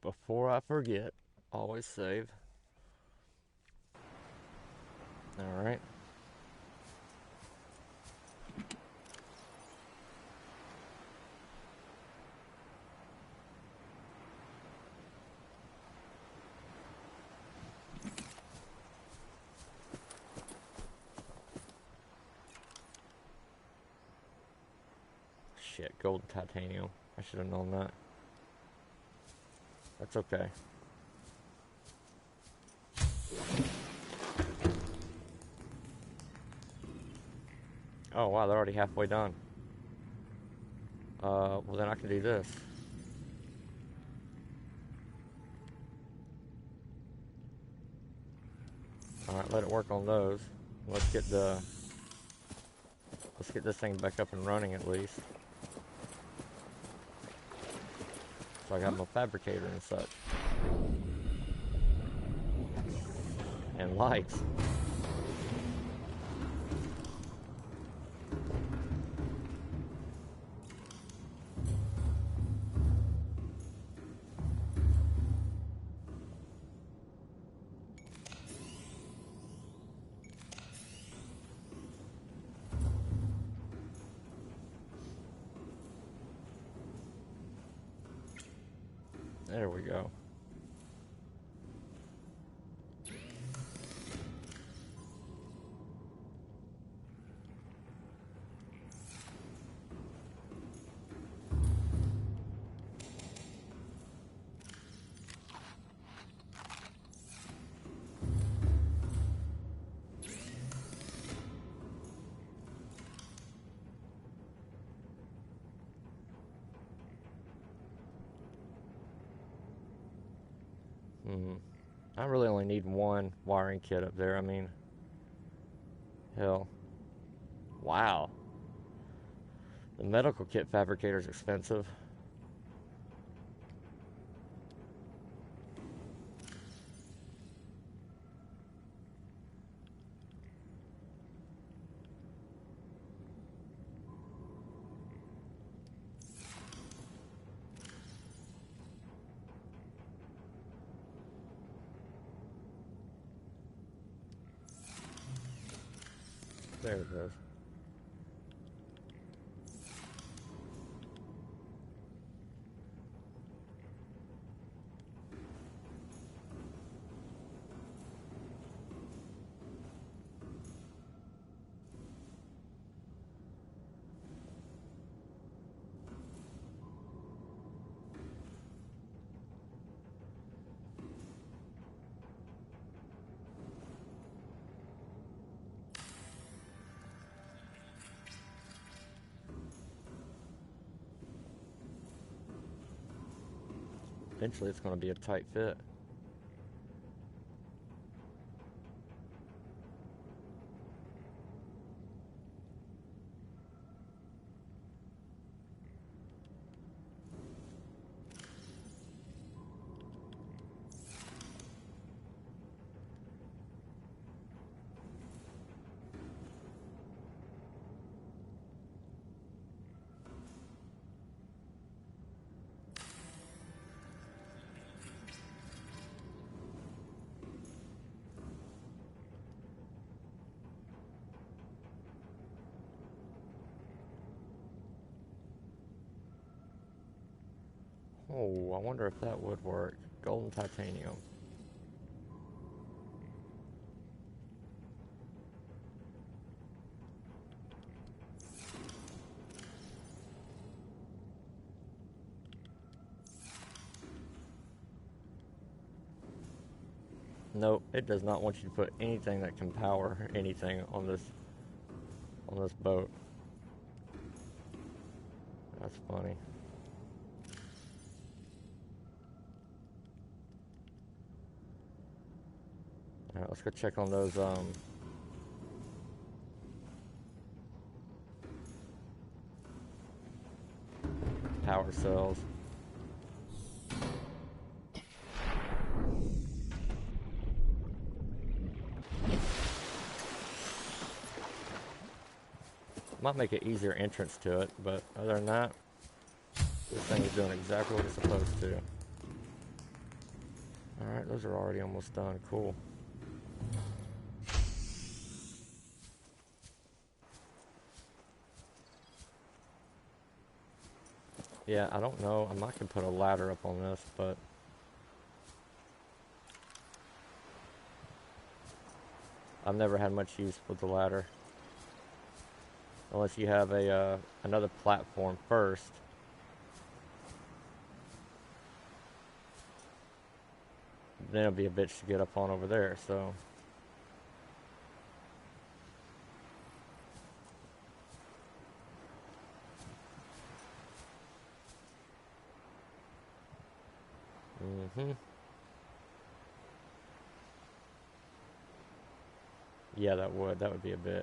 Before I forget, always save. Alright. Shit, gold and titanium. I should have known that. That's okay. Oh wow, they're already halfway done. Well then I can do this. Alright, let it work on those. Let's get this thing back up and running at least. So I got my fabricator and such. And lights. There we go. I really only need one wiring kit up there. I mean, hell. Wow. The medical kit fabricator is expensive. There it goes. Eventually it's going to be a tight fit. Oh, I wonder if that would work. Golden titanium. Nope, it does not want you to put anything that can power anything on this boat. That's funny. Alright, let's go check on those power cells. Might make an easier entrance to it, but other than that, this thing is doing exactly what it's supposed to. Alright, those are already almost done. Cool. Yeah, I don't know. I might can put a ladder up on this, but I've never had much use with the ladder. Unless you have a another platform first. Then it'll be a bitch to get up on over there, so. Yeah, that would be a bitch.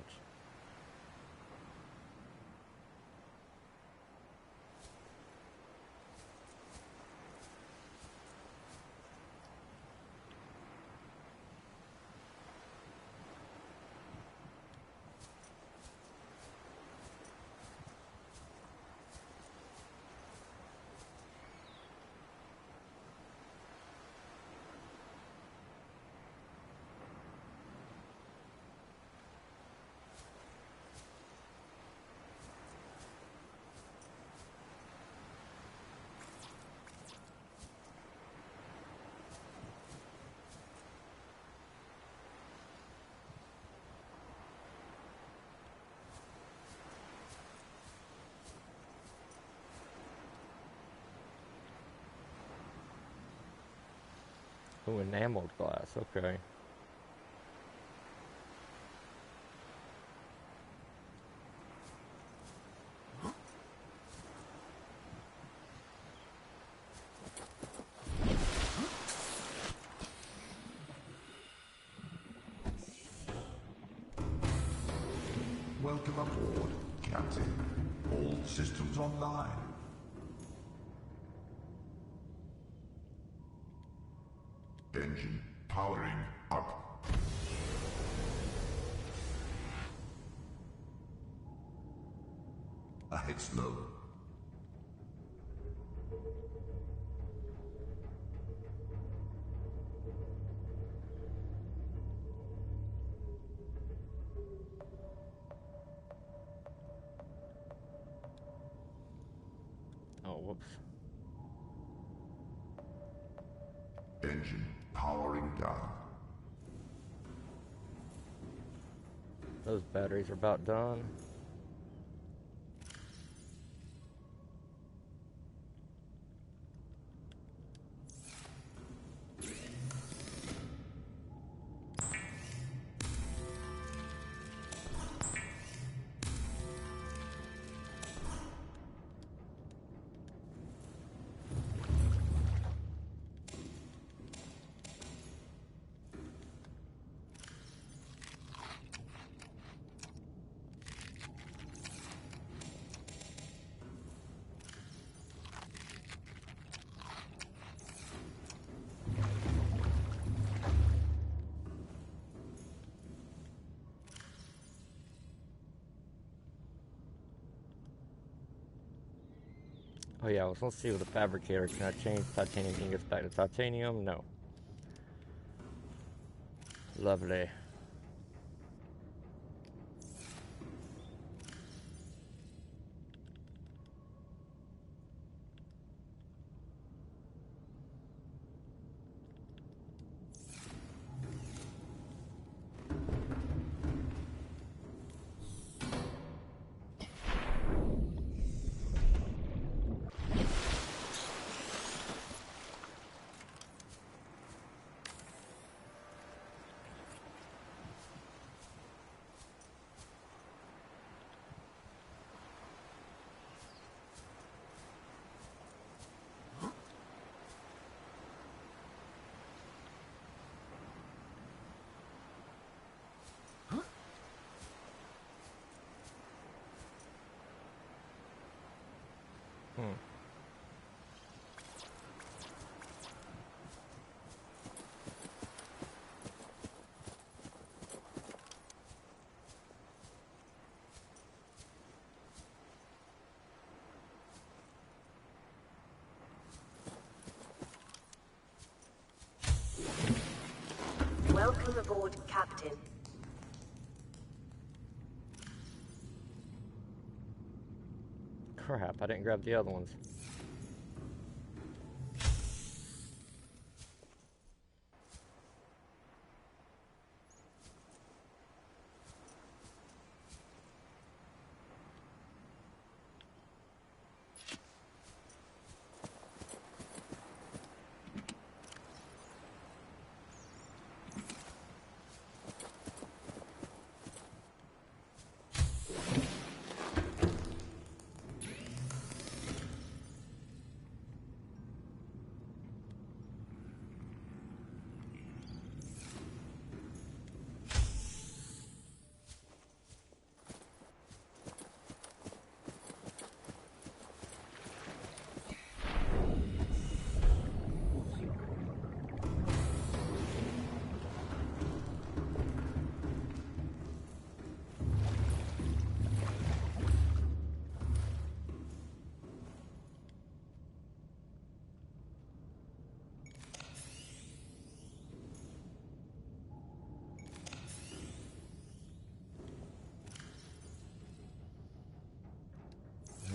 Ooh, enameled glass, okay. Welcome aboard, Captain. All systems online. Engine powering up. Ahead slow. Oh, whoops. Engine powering down. Those batteries are about done. Oh yeah, let's see with the fabricator. Can I change titanium ingots back to titanium? No. Lovely. Welcome aboard, Captain. Crap, I didn't grab the other ones.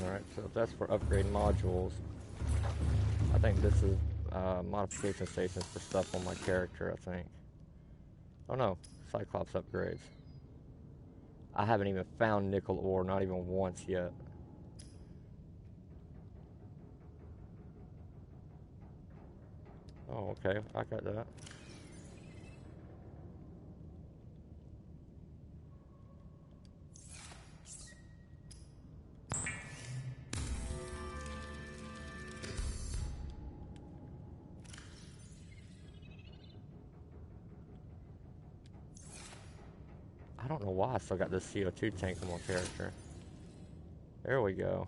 Alright, so if that's for upgrade modules, I think this is modification stations for stuff on my character, I think. Oh no, Cyclops upgrades. I haven't even found nickel ore, not even once yet. Oh, okay, I got that. I don't know why I still got this CO2 tank on my character. There we go.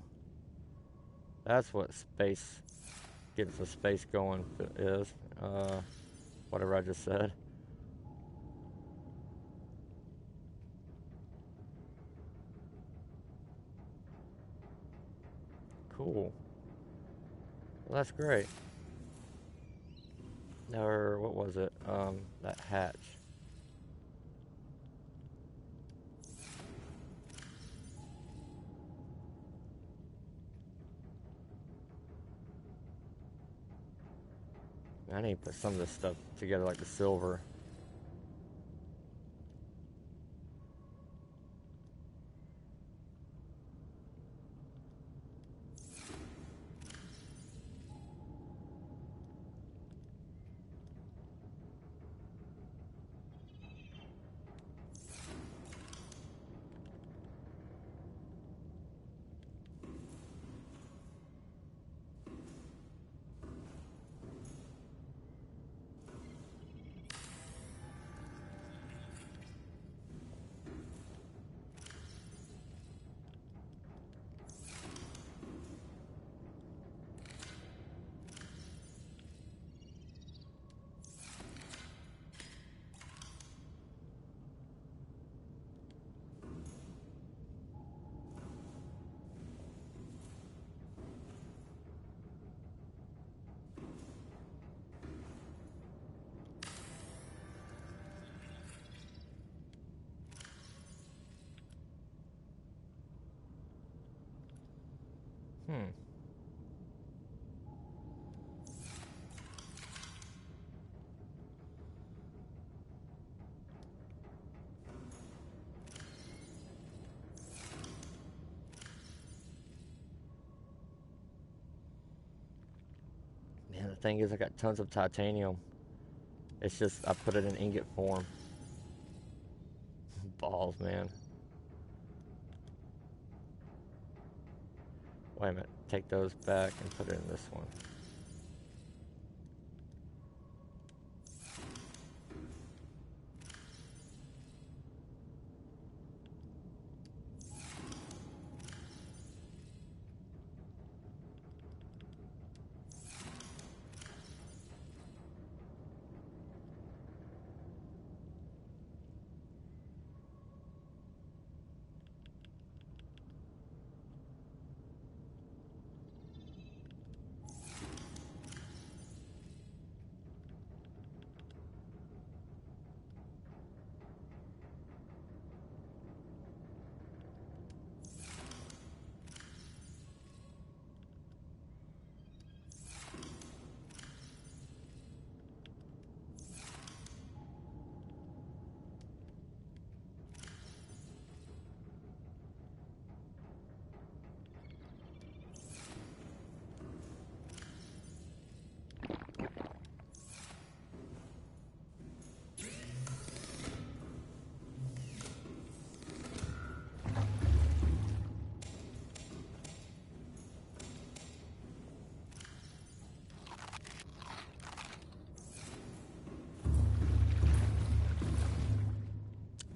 That's what space gets the space going is. Whatever I just said. Cool. Well, that's great. Or what was it? That hatch. I need to put some of this stuff together, like the silver. Man, the thing is, I got tons of titanium. It's just, I put it in ingot form. Balls, man. Wait a minute, take those back and put it in this one.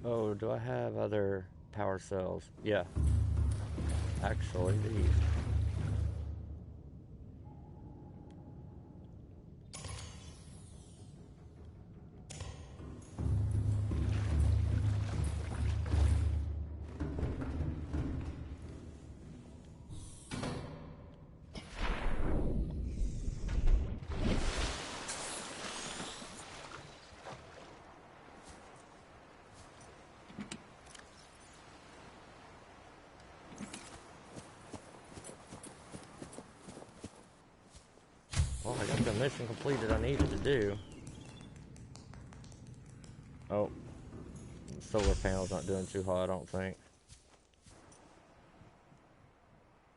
Oh, do I have other power cells? Yeah. Actually, these. Well, I got the mission completed I needed to do. Oh, the solar panel's not doing too hot, I don't think.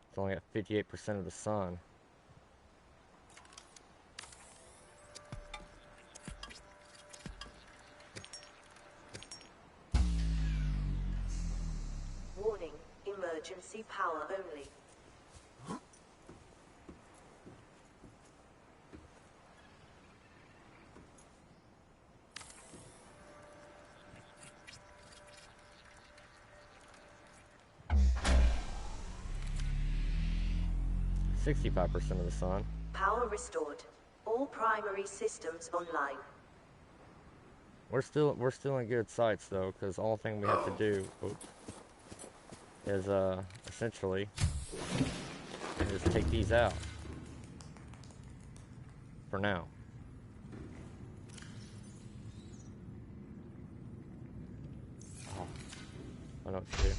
It's only at 58% of the sun. Warning, emergency power only. 65% of the sun. Power restored. All primary systems online. We're still in good sights though, because the only thing we have to do is essentially just take these out for now. Oh, I know what to do.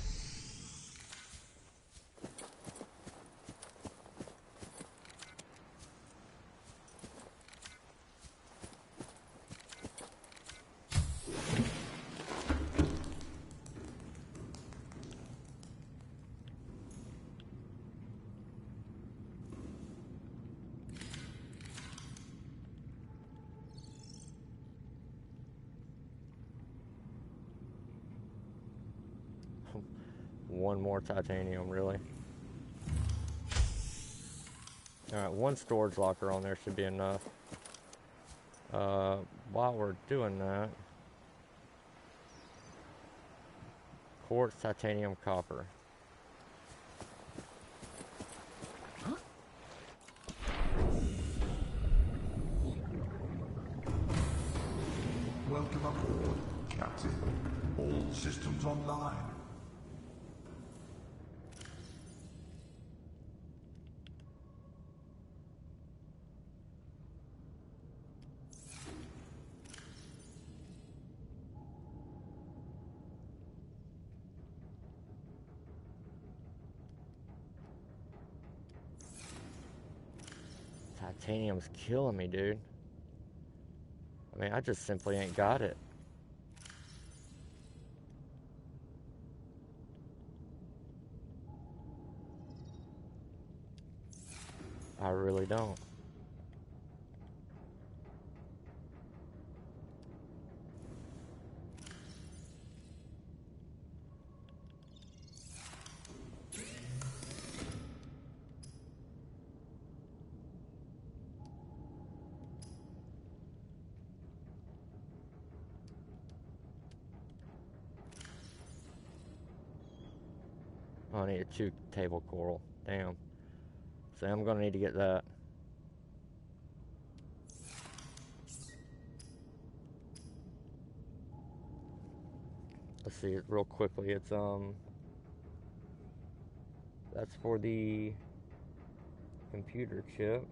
One more titanium, really. Alright, one storage locker on there should be enough. While we're doing that, quartz, titanium, copper. Welcome aboard, Captain. All systems online. Titanium's killing me, dude. I mean, I just simply ain't got it. I really don't. Oh, I need a 2 table coral. Damn. So I'm gonna need to get that. Let's see it real quickly. It's that's for the computer chip.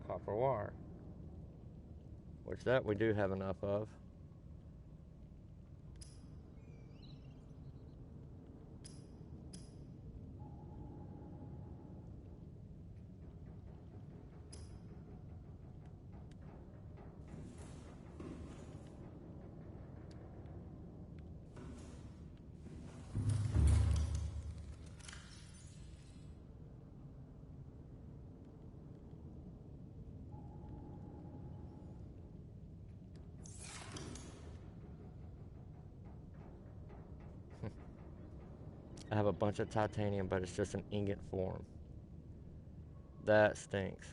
Copper wire, which that we do have enough of. I have a bunch of titanium, but it's just an ingot form. That stinks.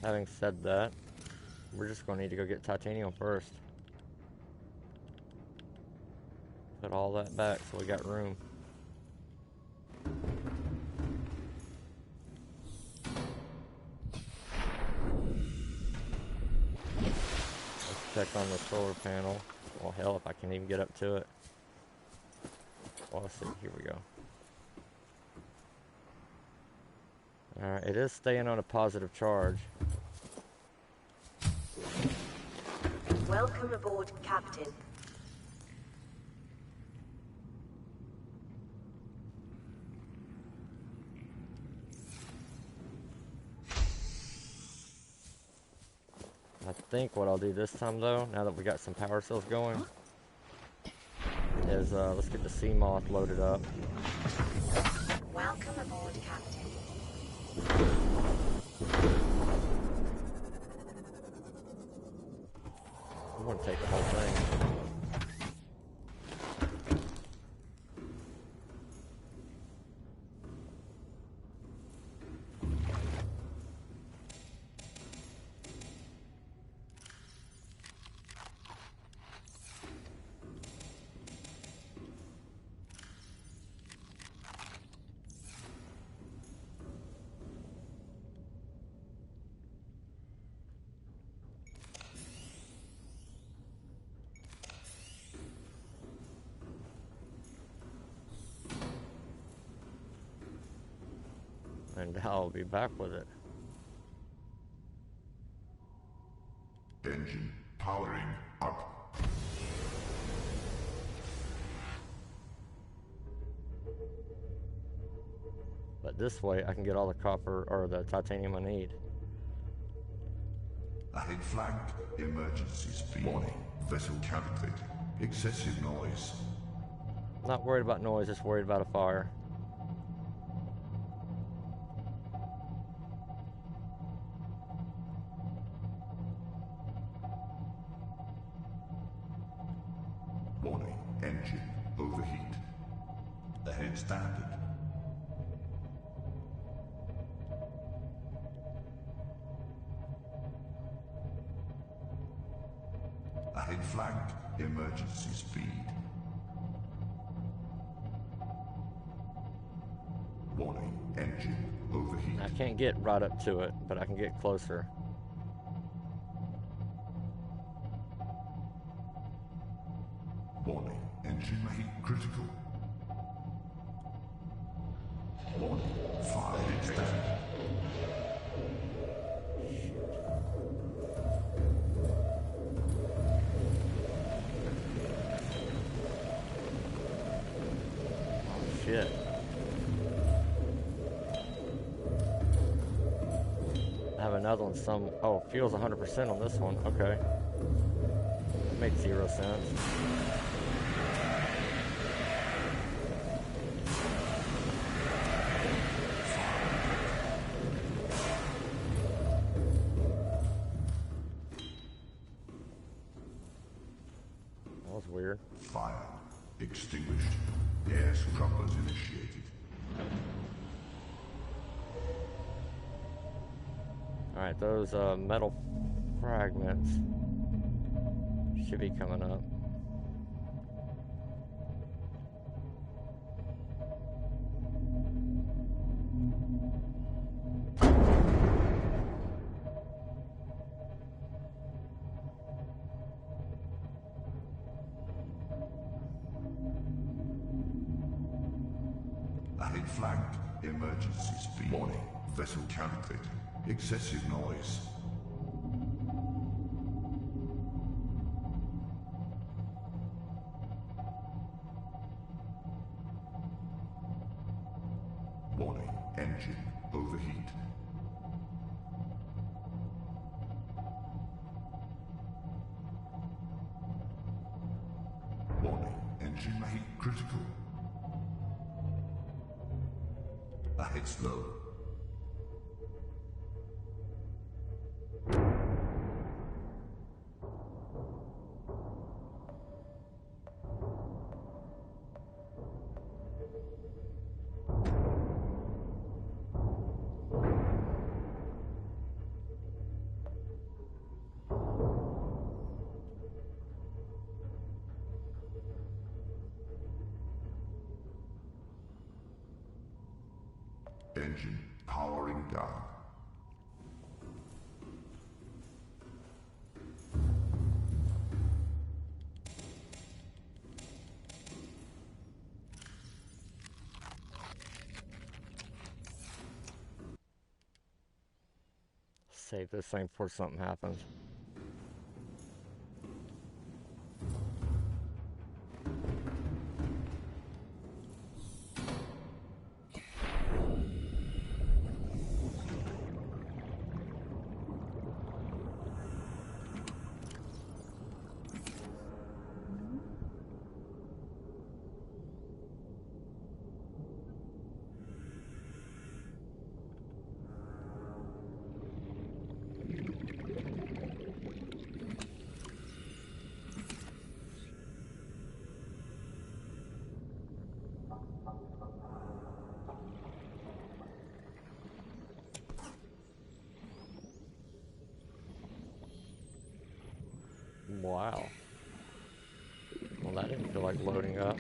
Having said that, we're just going to need to go get titanium first. Put all that back so we got room. Check on the solar panel. Well, hell, if I can even get up to it. Well, let's see. Here we go. Alright, it is staying on a positive charge. Welcome aboard, Captain. I think what I'll do this time, though, now that we got some power cells going, is let's get the sea moth loaded up. Welcome aboard, Captain. And I'll be back with it. Engine powering up. But this way I can get all the copper or the titanium I need. Ahead flag, emergency speed. Warning, vessel counterfeit. Excessive noise. Not worried about noise, just worried about a fire. Warning, engine overheat. Ahead standard. Ahead flagged, emergency speed. Warning, engine overheat. I can't get right up to it, but I can get closer. Warning, engine heat critical. Warning, fire extended. Shit. I have another one, oh, fuel's 100% on this one, okay. Makes 0 sense. That was weird. Fire extinguished. Air scrubbers initiated. Alright, those metal fragments should be coming up. Ahead flagged. Emergency speed. Warning. Vessel counterfeit. Excessive noise. Warning. Engine overheat. Warning. Engine heat critical. Ahead slow. Engine powering down. Save this thing before something happens. Wow. Well, that didn't feel like loading up.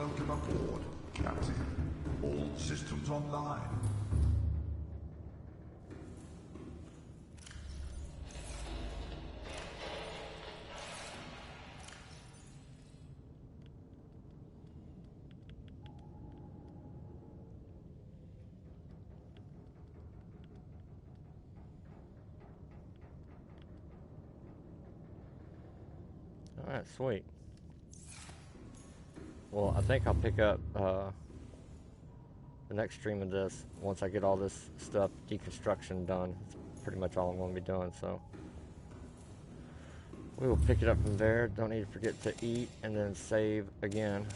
Welcome aboard, Captain. All systems online. Alright, sweet. Well, I think I'll pick up the next stream of this once I get all this stuff, deconstruction, done. It's pretty much all I'm going to be doing, so we will pick it up from there. Don't need to forget to eat and then save again.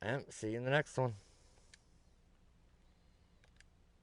And see you in the next one.